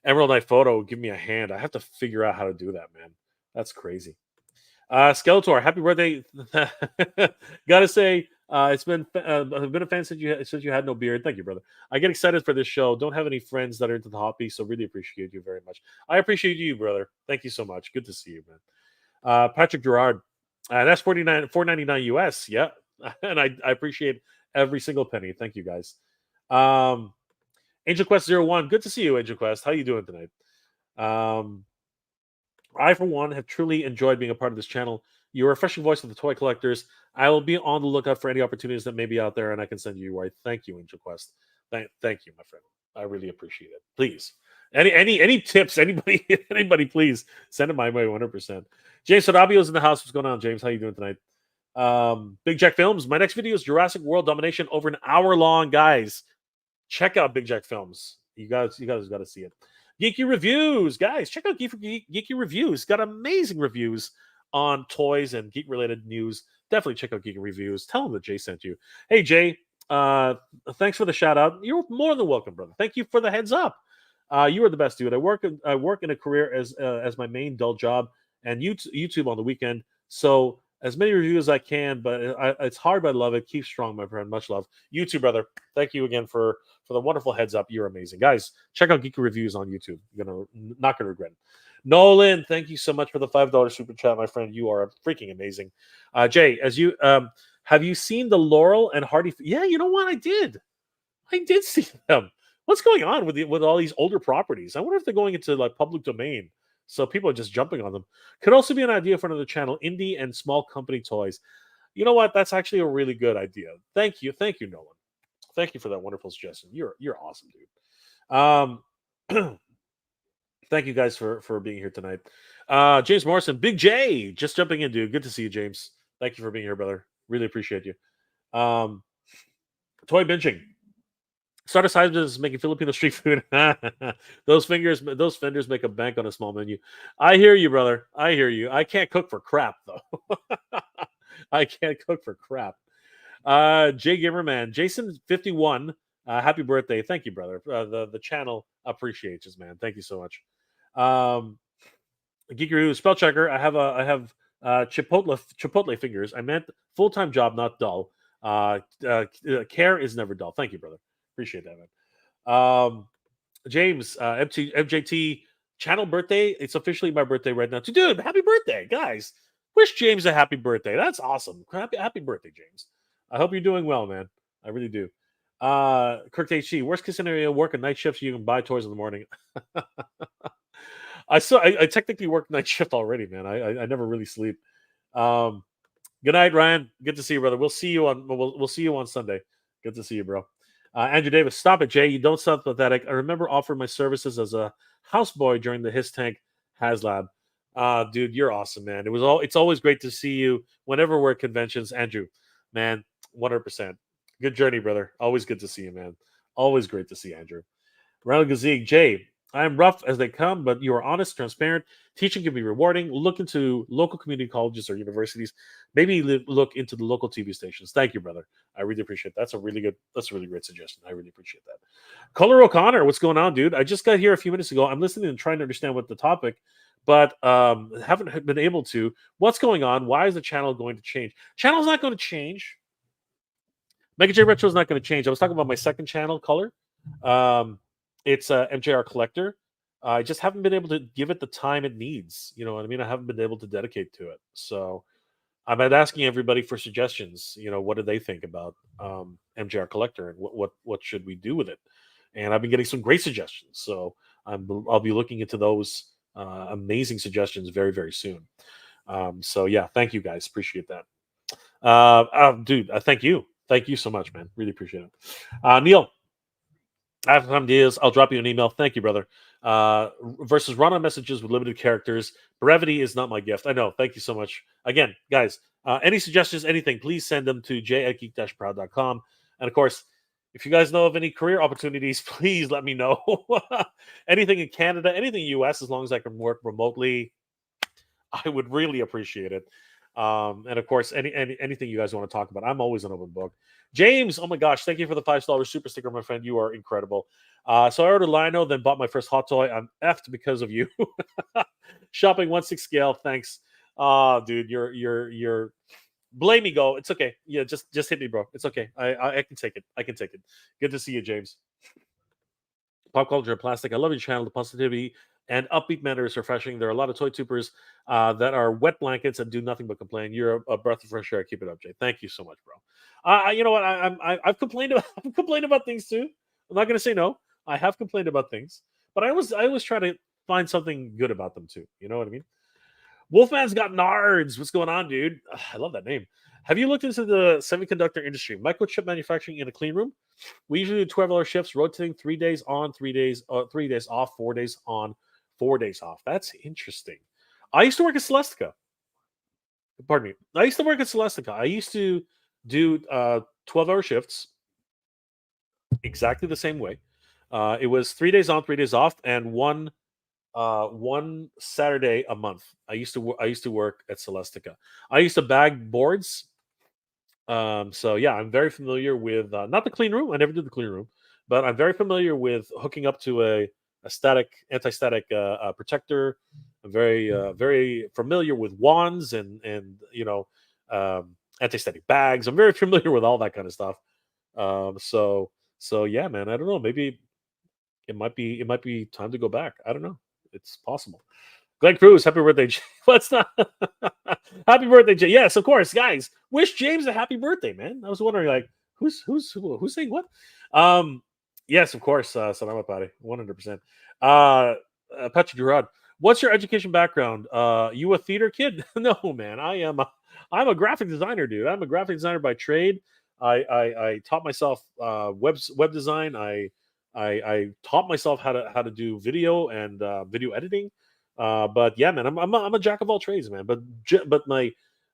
Emerald Knight Photo give me a hand. I have to figure out how to do that, man. That's crazy. Skeletor, happy birthday! Gotta say, I've been a fan since you had no beard. Thank you, brother. I get excited for this show. Don't have any friends that are into the hobby, so really appreciate you very much. I appreciate you, brother. Thank you so much. Good to see you, man. Patrick Gerard, that's 4.99 US. Yeah, and I appreciate every single penny. Thank you, guys. Angel Quest 01, good to see you, Angel Quest. How you doing tonight? I, for one, have truly enjoyed being a part of this channel. You're a refreshing voice of the toy collectors. I will be on the lookout for any opportunities that may be out there, and I can send you your way. Thank you, Angel Quest. Thank you, my friend. I really appreciate it. Please, any tips? Anybody, anybody, please send it my way. 100%. James Sarabio's in the house. What's going on, James? How you doing tonight? Big Jack Films. My next video is Jurassic World Domination, over an hour long, guys. Check out Big Jack Films. You guys got to see it. Geeky Reviews, guys. Check out Geeky Reviews. Got amazing reviews on toys and geek related news, definitely check out Geek Reviews. Tell them that Jay sent you. Hey Jay, thanks for the shout out. You're more than welcome, brother. Thank you for the heads up. You are the best, dude. I work in a career as my main dull job, and YouTube on the weekend. So as many reviews as I can, but it's hard, but I love it. Keep strong, my friend. Much love. You too, brother. Thank you again for the wonderful heads up. You're amazing, guys. Check out Geeky Reviews on YouTube. You're not gonna regret it. Nolan, thank you so much for the $5 super chat, my friend. You are freaking amazing. Jay, as you have you seen the Laurel and Hardy? Yeah, you know what? I did. I did see them. What's going on with all these older properties? I wonder if they're going into like public domain, so people are just jumping on them. Could also be an idea for another channel: indie and small company toys. You know what? That's actually a really good idea. Thank you, Nolan. Thank you for that wonderful suggestion. You're awesome, dude. Thank you guys for being here tonight. James Morrison, Big J, just jumping in, dude. Good to see you, James. Thank you for being here, brother. Really appreciate you. Toy binging. Start a side business making Filipino street food. those vendors make a bank on a small menu. I hear you, brother. I hear you. I can't cook for crap though. I can't cook for crap. Jay Gamerman, Jason 51. Happy birthday. Thank you, brother. The channel appreciates us, man. Thank you so much. Geekaroo spell checker. I have Chipotle fingers. I meant full-time job, not dull. Care is never dull. Thank you, brother. Appreciate that, man. James, MJT channel birthday. It's officially my birthday right now. Dude, happy birthday, guys. Wish James a happy birthday. That's awesome. Happy birthday, James. I hope you're doing well, man. I really do. Kirk HC, worst case scenario, work a night shift so you can buy toys in the morning. I technically work night shift already, man. I never really sleep. Good night, Ryan. Good to see you, brother. We'll see you on Sunday. Good to see you, bro. Andrew Davis, stop it, Jay. You don't sound pathetic. I remember offering my services as a houseboy during the His Tank HasLab. Dude, you're awesome, man. It's always great to see you whenever we're at conventions. Andrew, man, 100%. Good journey, brother. Always good to see you, man. Always great to see Andrew. Ronald Gazik, Jay, I am rough as they come, but you are honest, transparent. Teaching can be rewarding. Look into local community colleges or universities. Maybe look into the local TV stations. Thank you, brother. I really appreciate that. That's a really great suggestion. I really appreciate that. Color O'Connor, what's going on, dude? I just got here a few minutes ago. I'm listening and trying to understand what the topic, but haven't been able to. What's going on? Why is the channel going to change? Channel's not going to change. Mega J Retro is not going to change. I was talking about my second channel, Color. It's a MJR collector. I just haven't been able to give it the time it needs. You know what I mean? I haven't been able to dedicate to it. So I'm asking everybody for suggestions. You know, what do they think about MJR collector and what should we do with it? And I've been getting some great suggestions. So I'll be looking into those amazing suggestions very, very soon. So yeah, thank you guys. Appreciate that. Dude, thank you. Thank you so much, man. Really appreciate it. Neil, after some deals, I'll drop you an email. Thank you, brother. Versus run on messages with limited characters. Brevity is not my gift. I know. Thank you so much. Again, guys, any suggestions, anything, please send them to j@geek-proud.com. And of course, if you guys know of any career opportunities, please let me know. Anything in Canada, anything in US, as long as I can work remotely, I would really appreciate it. And of course, anything you guys want to talk about, I'm always an open book. James, oh my gosh, thank you for the $5 super sticker, my friend. You are incredible. So I ordered Lino, then bought my first hot toy. I'm effed because of you. Shopping 1/6 scale, thanks. Dude, you're blame me, go. It's okay. Yeah, just hit me, bro. It's okay. I can take it. I can take it. Good to see you, James. Pop culture and plastic. I love your channel. The positivity and upbeat manner is refreshing. There are a lot of toy tubers that are wet blankets and do nothing but complain. You're a breath of fresh air. Keep it up, Jay. Thank you so much, bro. You know what? I've complained about I've complained about things too. I'm not going to say no. I have complained about things, but I always try to find something good about them too. You know what I mean? Wolfman's got nards. What's going on, dude? Ugh, I love that name. Have you looked into the semiconductor industry, microchip manufacturing in a clean room? We usually do 12-hour shifts, rotating 3 days on, 3 days, 3 days off, 4 days on, 4 days off. That's interesting. I used to work at Celestica. Pardon me. I used to work at Celestica. I used to do 12-hour shifts exactly the same way. It was 3 days on, 3 days off, and one one Saturday a month. I used to work at Celestica. I used to bag boards. So yeah, I'm very familiar with not the clean room. I never did the clean room, but I'm very familiar with hooking up to a static anti-static protector. I'm very familiar with wands and anti-static bags. I'm very familiar with all that kind of stuff. So yeah, man. I don't know. Maybe it might be time to go back. I don't know. It's possible. Glenn Cruz, happy birthday. Let's not. Happy birthday, Jay. Yes, of course, guys. Wish James a happy birthday, man. I was wondering, like, who's saying what? Um, yes, of course. Salamat pare, 100%. Patrick Gerard, what's your education background? You a theater kid? No, man. I'm a graphic designer, dude. I'm a graphic designer by trade. I taught myself web design. I taught myself how to do video and video editing. But yeah, man, I'm a jack of all trades, man. But my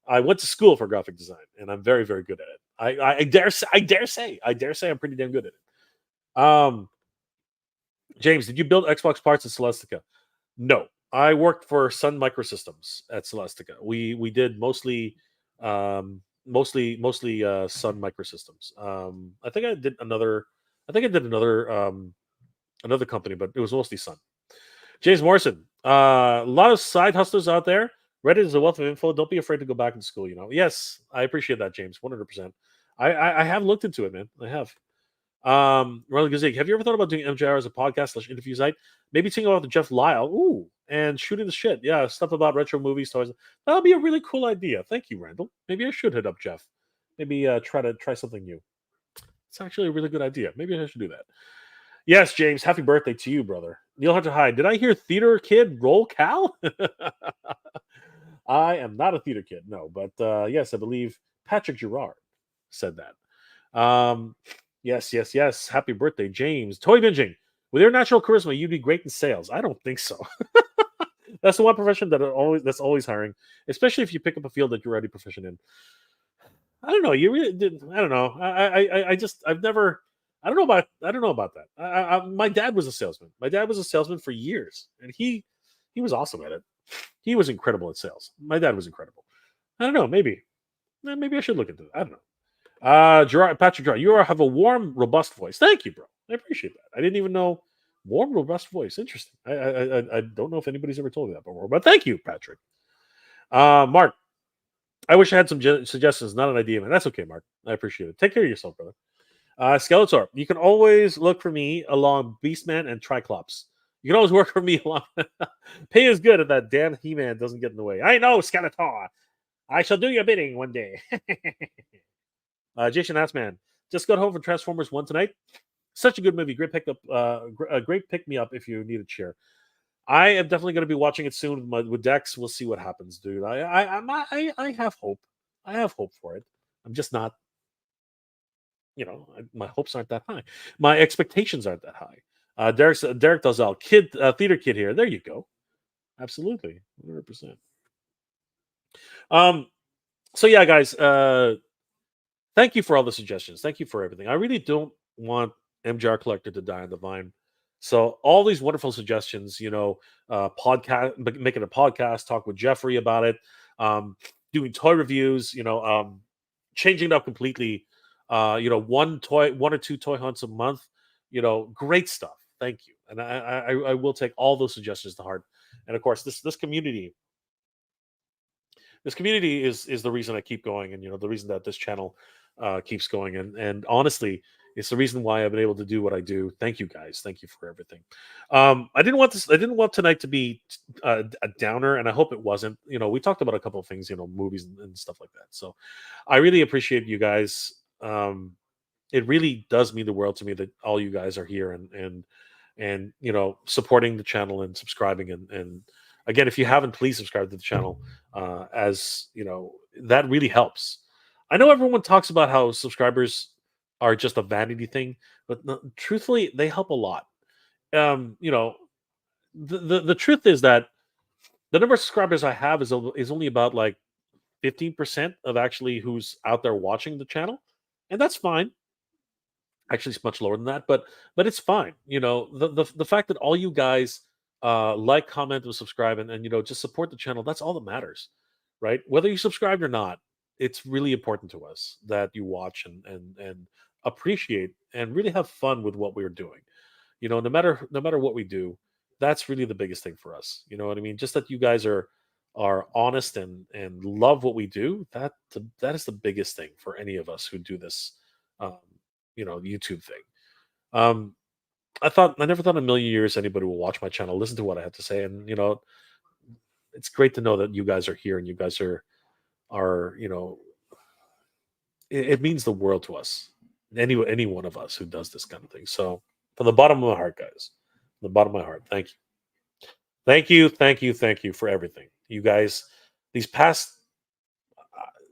I went to school for graphic design, and I'm very good at it. I dare say I'm pretty damn good at it. James, did you build Xbox parts at Celestica? No, I worked for Sun Microsystems at Celestica. We did mostly Sun Microsystems. I think I did another. I think I did another company, but it was mostly Sun. James Morrison, a lot of side hustlers out there. Reddit is a wealth of info. Don't be afraid to go back in school. Yes, I appreciate that, James. 100%. I have looked into it, man. I have. Ronald Gazik, have you ever thought about doing MJR as a podcast slash interview site? Maybe thinking about the Jeff Lyle. Ooh, and shooting the shit. Yeah, stuff about retro movies, toys. That'll be a really cool idea. Thank you, Randall. Maybe I should hit up Jeff. Maybe try something new. It's actually a really good idea. Maybe I should do that. Yes, James. Happy birthday to you, brother. Neil Hunter Hyde. Did I hear theater kid roll Cal? I am not a theater kid, no, but yes, I believe Patrick Gerard said that. Yes. Happy birthday, James. Toy binging. With your natural charisma, you'd be great in sales. I don't think so. That's the one profession that's always hiring, especially if you pick up a field that you're already proficient in. I don't know. You really did. I don't know. I just I've never. I don't know about that. My dad was a salesman. My dad was a salesman for years, and he was awesome at it. He was incredible at sales. My dad was incredible. I don't know. Maybe I should look into it. I don't know. Patrick Gerard, have a warm, robust voice. Thank you, bro. I appreciate that. I didn't even know warm, robust voice. Interesting. I don't know if anybody's ever told me that before, but thank you, Patrick. Mark, I wish I had some suggestions, not an idea, man. That's okay, Mark. I appreciate it. Take care of yourself, brother. Skeletor, you can always look for me along Beastman and Triclops. You can always work for me along. Pay is good if that damn He-Man doesn't get in the way. I know, Skeletor. I shall do your bidding one day. Jason Assman, just got home from Transformers 1 tonight. Such a good movie. Great pick up. A great pick me up if you need a chair. I am definitely going to be watching it soon with Dex. We'll see what happens, dude. I have hope. I have hope for it. I'm just not. My hopes aren't that high. My expectations aren't that high. Derek Dozell, theater kid here. There you go. Absolutely, 100%. So yeah, guys. Thank you for all the suggestions. Thank you for everything. I really don't want MJR Collector to die on the vine. So all these wonderful suggestions, podcast, making a podcast, talk with Jeffrey about it, doing toy reviews, changing it up completely. One or two toy hunts a month. Great stuff. Thank you, and I will take all those suggestions to heart. And of course, this community is the reason I keep going, and the reason that this channel keeps going, and honestly, it's the reason why I've been able to do what I do. Thank you guys. Thank you for everything. I didn't want tonight to be a downer, and I hope it wasn't. We talked about a couple of things, movies and stuff like that. So I really appreciate you guys. It really does mean the world to me that all you guys are here and supporting the channel and subscribing and again, if you haven't, please subscribe to the channel. As that really helps. I know everyone talks about how subscribers are just a vanity thing, but no, truthfully, they help a lot. Um, you know, the truth is that the number of subscribers I have is only about like 15% of actually who's out there watching the channel, and that's fine. Actually, it's much lower than that, but it's fine. The fact that all you guys like, comment, and subscribe, and just support the channel. That's all that matters, right? Whether you subscribed or not, it's really important to us that you watch and appreciate and really have fun with what we're doing. No matter what we do, that's really the biggest thing for us. You know what I mean? Just that you guys are honest and love what we do. That is the biggest thing for any of us who do this, um, YouTube thing. Um, I never thought in a million years anybody will watch my channel, listen to what I have to say, and it's great to know that you guys are here and you guys are it means the world to us. Any one of us who does this kind of thing. So from the bottom of my heart, guys, from the bottom of my heart, thank you, thank you, thank you, thank you for everything, you guys. These past,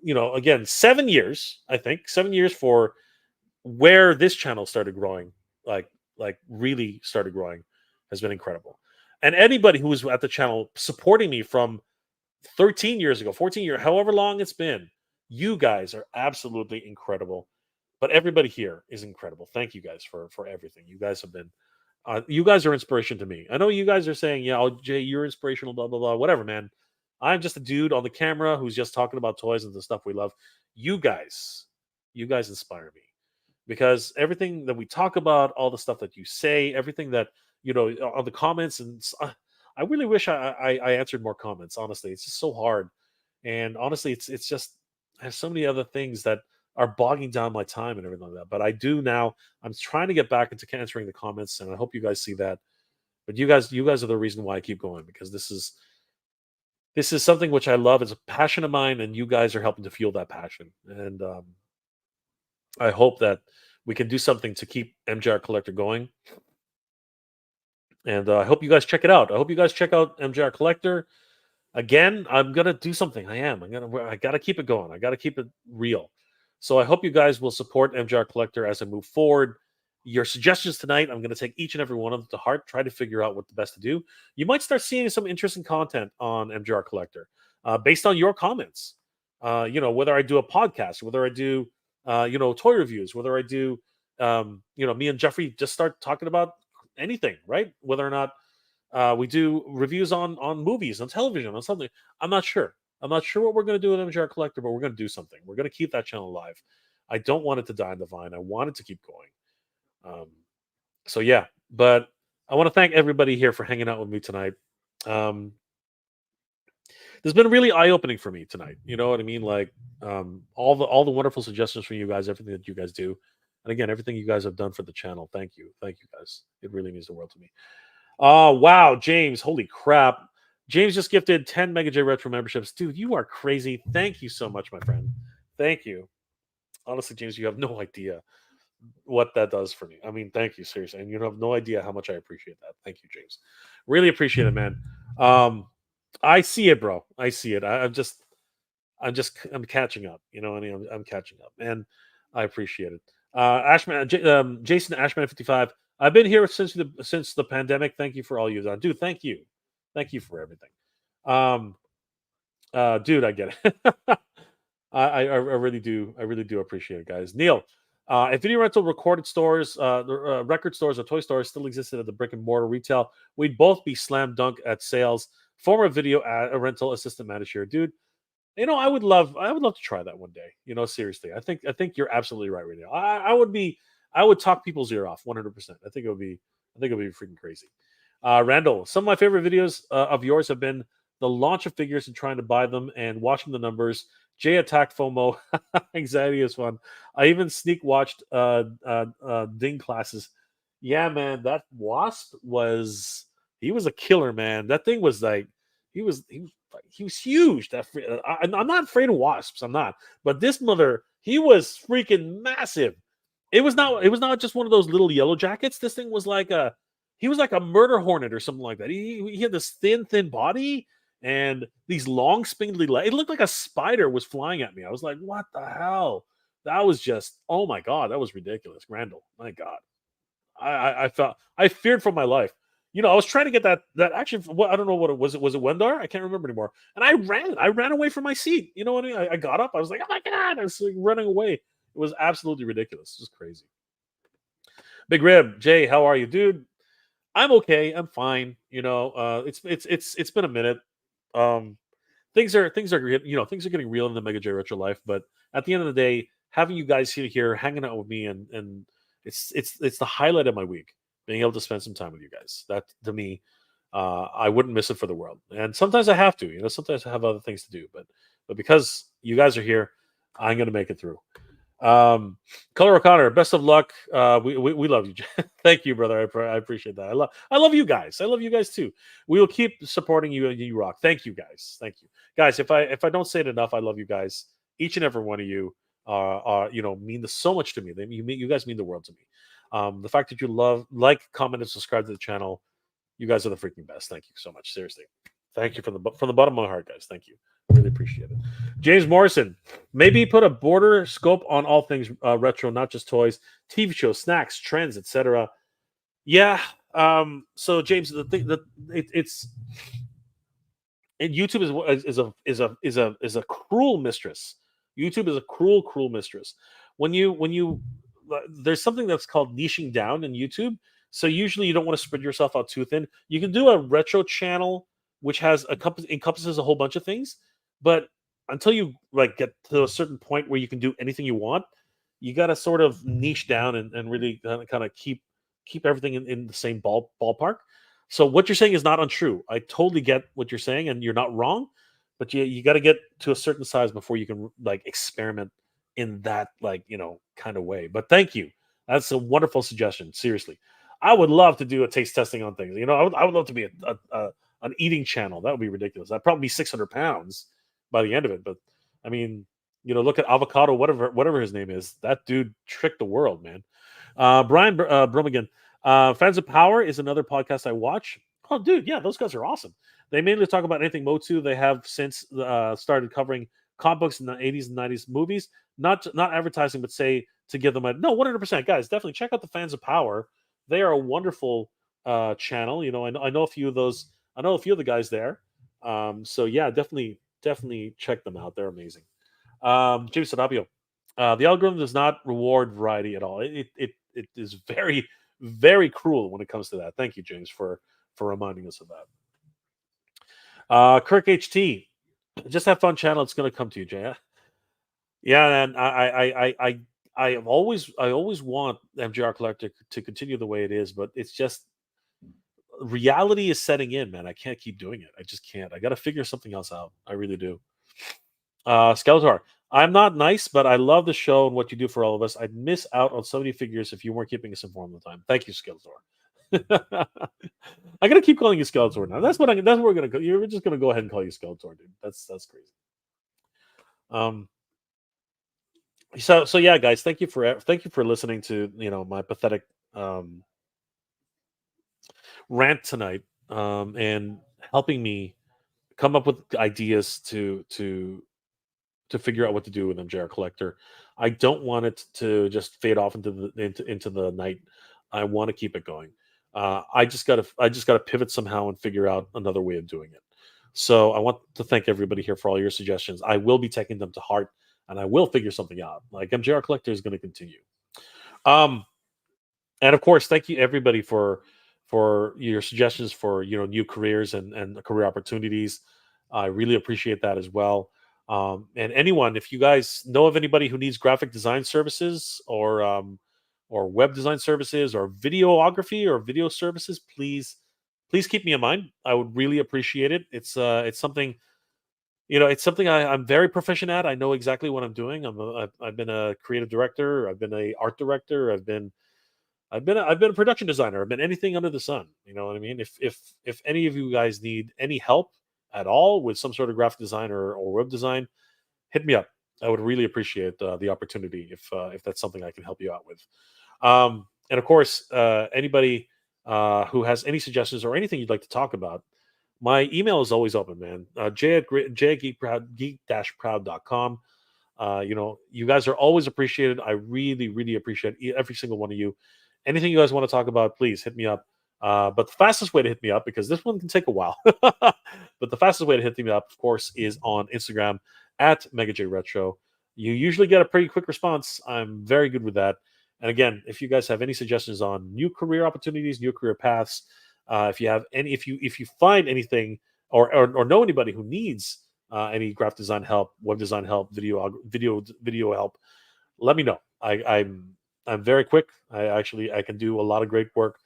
again, 7 years, I think 7 years for where this channel started growing, like really started growing, has been incredible. And anybody who was at the channel supporting me from 13 years ago, 14 years, however long it's been, you guys are absolutely incredible. But everybody here is incredible. Thank you guys for everything. You guys have been, you guys are inspiration to me. I know you guys are saying, yeah, oh, Jay, you're inspirational, blah blah blah, whatever, man. I'm just a dude on the camera who's just talking about toys and the stuff we love. You guys, you guys inspire me because everything that we talk about, all the stuff that you say, everything that on the comments, and I really wish I answered more comments. Honestly, it's just so hard, and honestly, it's just I have so many other things that are bogging down my time and everything like that. But I do now. I'm trying to get back into answering the comments, and I hope you guys see that. But you guys are the reason why I keep going because this is something which I love. It's a passion of mine, and you guys are helping to fuel that passion. And I hope that we can do something to keep MJR Collector going. And I hope you guys check it out. I hope you guys check out MJR Collector. Again, I'm gonna do something. I gotta keep it going. I gotta keep it real. So I hope you guys will support MJR Collector as I move forward. Your suggestions tonight, I'm gonna take each and every one of them to heart. Try to figure out what the best to do. You might start seeing some interesting content on MJR Collector based on your comments. Whether I do a podcast, whether I do toy reviews, whether I do me and Jeffrey just start talking about anything, right? Whether or not we do reviews on movies, on television, on something. I'm not sure. I'm not sure what we're going to do with MJR Collector, but we're going to do something. We're going to keep that channel alive. I don't want it to die in the vine. I want it to keep going. So yeah, but I want to thank everybody here for hanging out with me tonight. Um, this has been really eye opening for me tonight. You know what I mean? Like all the wonderful suggestions from you guys, everything that you guys do, and again, everything you guys have done for the channel. Thank you guys. It really means the world to me. Oh, wow, James. Holy crap. James just gifted 10 Mega J Retro memberships. Dude, you are crazy. Thank you so much, my friend. Thank you. Honestly, James, you have no idea what that does for me. I mean, thank you, seriously. And you have no idea how much I appreciate that. Thank you, James. Really appreciate it, man. Um, I see it, bro. I see it. I'm catching up. You know what I mean? I'm catching up, and I appreciate it. Jason Ashman 55. I've been here since the pandemic. Thank you for all you've done, dude. Thank you for everything. Um, dude, I get it. I really do. I really do appreciate it, guys. Neil, if video rental recorded stores, record stores, or toy stores still existed at the brick and mortar retail, we'd both be slam dunk at sales. Former video rental assistant manager, dude. I would love to try that one day. Seriously, I think you're absolutely right right now. I would talk people's ear off 100%. I think it would be freaking crazy. Randall, some of my favorite videos of yours have been the launch of figures and trying to buy them and watching the numbers. Jay attacked FOMO. Anxiety is fun. I even sneak watched Ding classes. Yeah, man, that wasp he was a killer, man. That thing was like he was huge. I'm not afraid of wasps. I'm not. But this mother, he was freaking massive. It was not just one of those little yellow jackets. This thing was like he was like a murder hornet or something like that. He had this thin body and these long spindly legs. It looked like a spider was flying at me. I was like, what the hell? That was just, oh my god, that was ridiculous. Randall, my god. I feared for my life. I was trying to get that action. What I don't know what it was. Was it Wendar? I can't remember anymore. And I ran. I ran away from my seat. You know what I mean? I got up. I was like, oh my god! I was like running away. It was absolutely ridiculous. Just crazy. Big Rib, Jay, how are you, dude? I'm okay. I'm fine. It's been a minute. Um, things are getting real in the Mega J Retro life. But at the end of the day, having you guys here hanging out with me, and it's the highlight of my week. Being able to spend some time with you guys. That to me, I wouldn't miss it for the world. And sometimes I have to. Sometimes I have other things to do. But because you guys are here, I'm gonna make it through. Color O'Connor, best of luck. We love you. Thank you, brother. I appreciate that. I love you guys. I love you guys too. We will keep supporting you and you rock. Thank you guys. Thank you guys. If I don't say it enough, I love you guys. Each and every one of you mean so much to me. You guys mean the world to me. The fact that you love, like, comment, and subscribe to the channel. You guys are the freaking best. Thank you so much. Seriously. Thank you from the bottom of my heart, guys. Thank you. Really appreciate it. James Morrison, maybe put a border scope on all things retro, not just toys, TV shows, snacks, trends, etc. Yeah. So James, the thing that it's and YouTube is a cruel mistress. YouTube is a cruel mistress. When you there's something that's called niching down in YouTube. So usually you don't want to spread yourself out too thin. You can do a retro channel which has encompasses a whole bunch of things, but until you like get to a certain point where you can do anything you want, you got to sort of niche down and really kind of keep everything in the same ballpark. So what you're saying is not untrue. I totally get what you're saying, and you're not wrong. But you got to get to a certain size before you can like experiment in that kind of way. But thank you. That's a wonderful suggestion. Seriously, I would love to do a taste testing on things. I would love to be an eating channel. That would be ridiculous. I'd probably be 600 pounds by the end of it. But I mean, look at avocado, whatever his name is. That dude tricked the world, man. Brian Brummagem, Fans of Power is another podcast I watch. Oh, dude, yeah, those guys are awesome. They mainly talk about anything Motu. They have since started covering comic books in the 80s and 90s movies. Not advertising, but say to give them a no 100%. Guys, definitely check out the Fans of Power. They are a wonderful channel. I know a few of those. I know a few of the guys there. So yeah, definitely check them out. They're amazing. James Sarabio, the algorithm does not reward variety at all. It is very cruel when it comes to that. Thank you, James, for reminding us of that. Kirk HT, just have fun channel. It's going to come to you, Jay. Yeah, and I always want MJR Collector to continue the way it is, but it's just reality is setting in, man. I can't keep doing it. I just can't. I got to figure something else out. I really do. Skeletor, I'm not nice, but I love the show and what you do for all of us. I'd miss out on so many figures if you weren't keeping us informed all the time. Thank you, Skeletor. I'm gonna keep calling you Skeletor now. That's what we're gonna go. You're just gonna go ahead and call you Skeletor, dude. That's crazy. Um. So yeah, guys. Thank you for listening to my pathetic rant tonight, and helping me come up with ideas to figure out what to do with MJR Collector. I don't want it to just fade off into the night. I want to keep it going. I just gotta pivot somehow and figure out another way of doing it. So I want to thank everybody here for all your suggestions. I will be taking them to heart, and I will figure something out. Like MJR Collector is going to continue. Um, and of course, thank you everybody for your suggestions for new careers and career opportunities. I really appreciate that as well. And anyone, if you guys know of anybody who needs graphic design services or web design services or videography or video services, please keep me in mind. I would really appreciate it. It's something I'm very proficient at. I know exactly what I'm doing. I've been a creative director. I've been a art director. I've been a production designer. I've been anything under the sun. You know what I mean? If any of you guys need any help at all with some sort of graphic design or web design, hit me up. I would really appreciate the opportunity if that's something I can help you out with. And of course, anybody who has any suggestions or anything you'd like to talk about, my email is always open, man. J at geek-proud.com. You guys are always appreciated. I really, really appreciate every single one of you. Anything you guys want to talk about, please hit me up. But the fastest way to hit me up, because this one can take a while, but the fastest way to hit me up, of course, is on Instagram at MegaJRetro. You usually get a pretty quick response. I'm very good with that. And again, if you guys have any suggestions on new career opportunities, new career paths, If you find anything or know anybody who needs any graphic design help, web design help, video help, let me know. I'm very quick. I can do a lot of great work,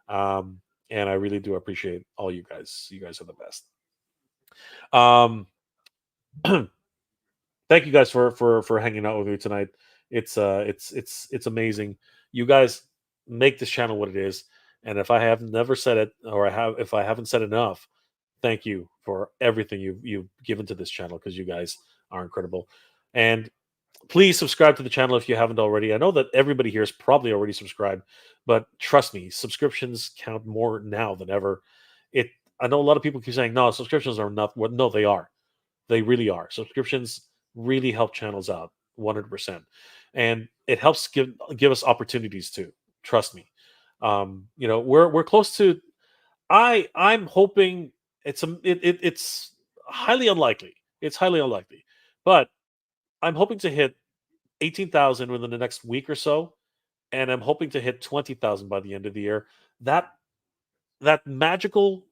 um, and I really do appreciate all you guys. You guys are the best. Um, Thank you guys for hanging out with me tonight. It's amazing. You guys make this channel what it is, and if I have never said it, or if I haven't said enough, thank you for everything you've given to this channel, because you guys are incredible. And please subscribe to the channel if you haven't already. I know that everybody here is probably already subscribed, but trust me, subscriptions count more now than ever. It. I know a lot of people keep saying no, subscriptions are not. Well, no, they are. They really are. Subscriptions really help channels out 100%. And it helps give us opportunities too. Trust me. We're close to I'm hoping it's highly unlikely. It's highly unlikely. But I'm hoping to hit 18,000 within the next week or so, and I'm hoping to hit 20,000 by the end of the year. That that magical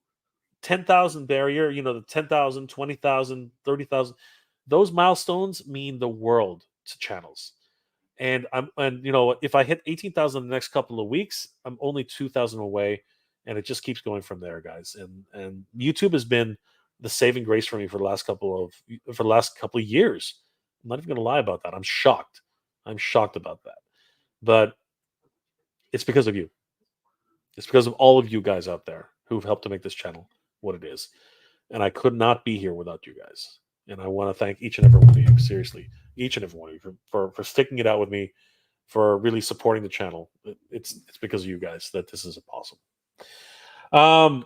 10,000 barrier, the 10,000, 20,000, 30,000. Those milestones mean the world to channels. And if I hit 18,000 in the next couple of weeks, I'm only 2,000 away, and it just keeps going from there, guys. And YouTube has been the saving grace for me for the last couple of years. I'm not even going to lie about that. I'm shocked. I'm shocked about that. But it's because of you. It's because of all of you guys out there who've helped to make this channel what it is. And I could not be here without you guys. And I want to thank each and every one of you, seriously, each and every one of you for sticking it out with me, for really supporting the channel. It's because of you guys that this is possible. Um,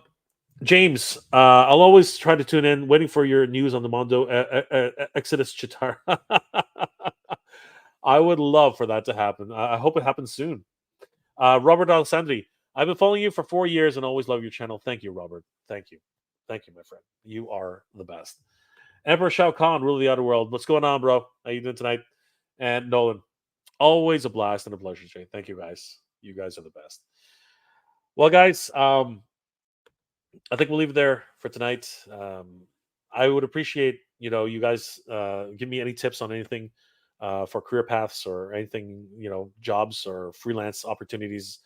James, I'll always try to tune in, waiting for your news on the Mondo Exodus Chitar. I would love for that to happen. I hope it happens soon. Robert Alessandri, I've been following you for 4 years and always love your channel. Thank you, Robert. Thank you. Thank you, my friend. You are the best. Emperor Shao Kahn, rule of the outer world. What's going on, bro? How you doing tonight? And Nolan, always a blast and a pleasure, Jay. Thank you, guys. You guys are the best. Well, guys, I think we'll leave it there for tonight. I would appreciate, you guys give me any tips on anything for career paths or anything, jobs or freelance opportunities,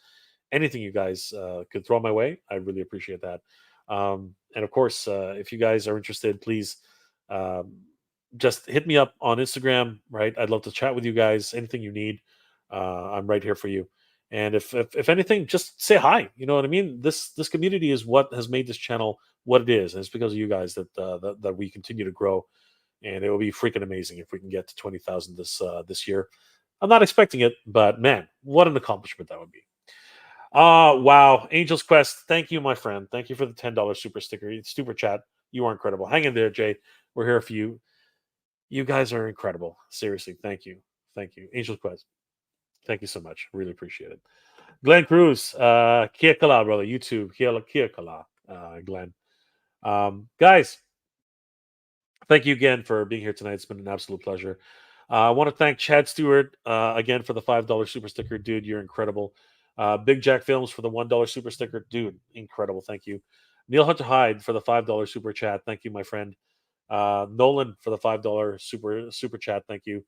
anything you guys could throw my way. I really appreciate that. And of course, if you guys are interested, please um, just hit me up on Instagram. Right, I'd love to chat with you guys. Anything you need, I'm right here for you. And if anything, just say hi. You know what I mean? This community is what has made this channel what it is, and it's because of you guys that we continue to grow. And it will be freaking amazing if we can get to 20,000 this year. I'm not expecting it, but man, what an accomplishment that would be. Wow. Angel's Quest. Thank you, my friend. Thank you for the $10 super chat. You are incredible. Hang in there, Jay. We're here for you. You guys are incredible. Seriously. Thank you. Thank you. Angel's Quest. Thank you so much. Really appreciate it. Glenn Cruz. Kia kala, brother. YouTube. Kia kala, Glenn. Guys, thank you again for being here tonight. It's been an absolute pleasure. I want to thank Chad Stewart again for the $5 super sticker. Dude, you're incredible. Big Jack Films for the $1 super sticker. Dude, incredible. Thank you. Neil Hunter Hyde for the $5 super chat. Thank you, my friend. Nolan for the $5 super chat. Thank you.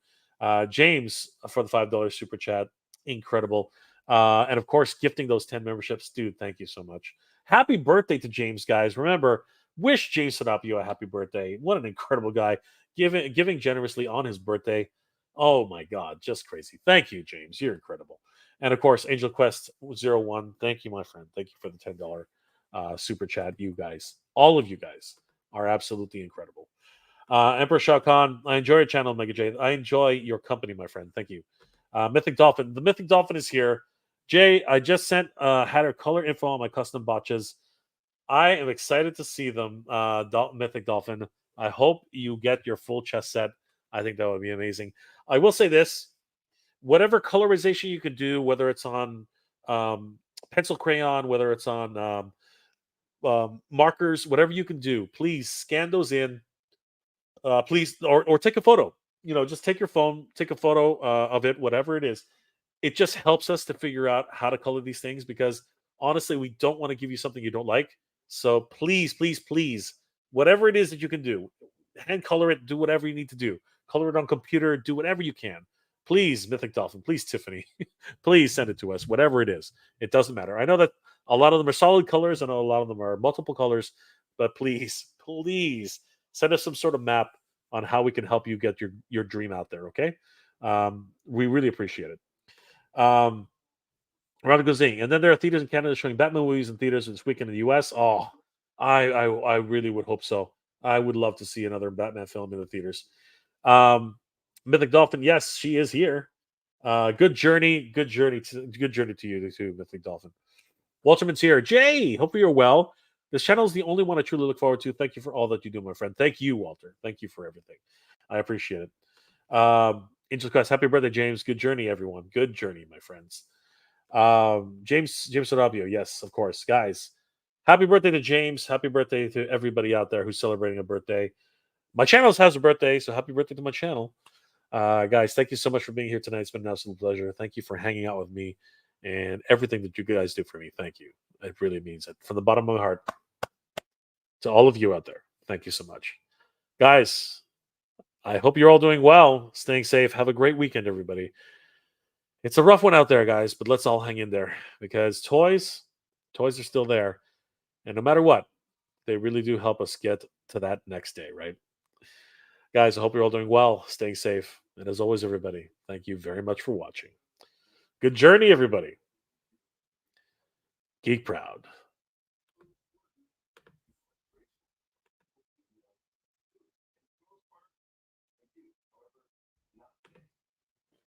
James for the $5 super chat. Incredible. And of course, gifting those 10 memberships. Dude, thank you so much. Happy birthday to James, guys. Remember, wish James Sadapio a happy birthday. What an incredible guy. Giving generously on his birthday. Oh my God, just crazy. Thank you, James. You're incredible. And of course, Angel Quest 01. Thank you, my friend. Thank you for the $10 super chat. You guys, all of you guys, are absolutely incredible. Emperor Shao Kahn, I enjoy your channel, Mega J. I enjoy your company, my friend. Thank you. Mythic Dolphin. The Mythic Dolphin is here. Jay, I just had her color info on my custom botches. I am excited to see them, Mythic Dolphin. I hope you get your full chess set. I think that would be amazing. I will say this: whatever colorization you can do, whether it's on pencil crayon, whether it's on markers, whatever you can do, please scan those in. Please, or take a photo. Just take your phone, take a photo of it, whatever it is. It just helps us to figure out how to color these things, because honestly, we don't want to give you something you don't like. So please, please, please, whatever it is that you can do, hand color it, do whatever you need to do. Color it on computer, do whatever you can. Please, Mythic Dolphin, please, Tiffany, please send it to us, whatever it is. It doesn't matter. I know that a lot of them are solid colors, I know a lot of them are multiple colors, but please, please send us some sort of map on how we can help you get your dream out there, okay? We really appreciate it. Robert Gozing. And then there are theaters in Canada showing Batman movies in theaters this weekend in the US. Oh, I really would hope so. I would love to see another Batman film in the theaters. Um, Mythic Dolphin, yes, she is here. Good journey to you too, Mythic Dolphin. Walterman's here. Jay, hope you're well. This channel is the only one I truly look forward to. Thank you for all that you do, my friend. Thank you, Walter. Thank you for everything. I appreciate it. Angel Quest, happy birthday, James. Good journey, everyone. Good journey, my friends. James Sarabio, yes, of course, guys. Happy birthday to James. Happy birthday to everybody out there who's celebrating a birthday. My channel has a birthday, so happy birthday to my channel. Guys, thank you so much for being here tonight. It's been an absolute pleasure. Thank you for hanging out with me and everything that you guys do for me. Thank you. It really means it from the bottom of my heart to all of you out there. Thank you so much, guys. I hope you're all doing well, staying safe. Have a great weekend, everybody. It's a rough one out there, guys, but let's all hang in there because toys are still there. And no matter what, they really do help us get to that next day, right? Guys, I hope you're all doing well, staying safe. And as always, everybody, thank you very much for watching. Good journey, everybody. Geek Proud.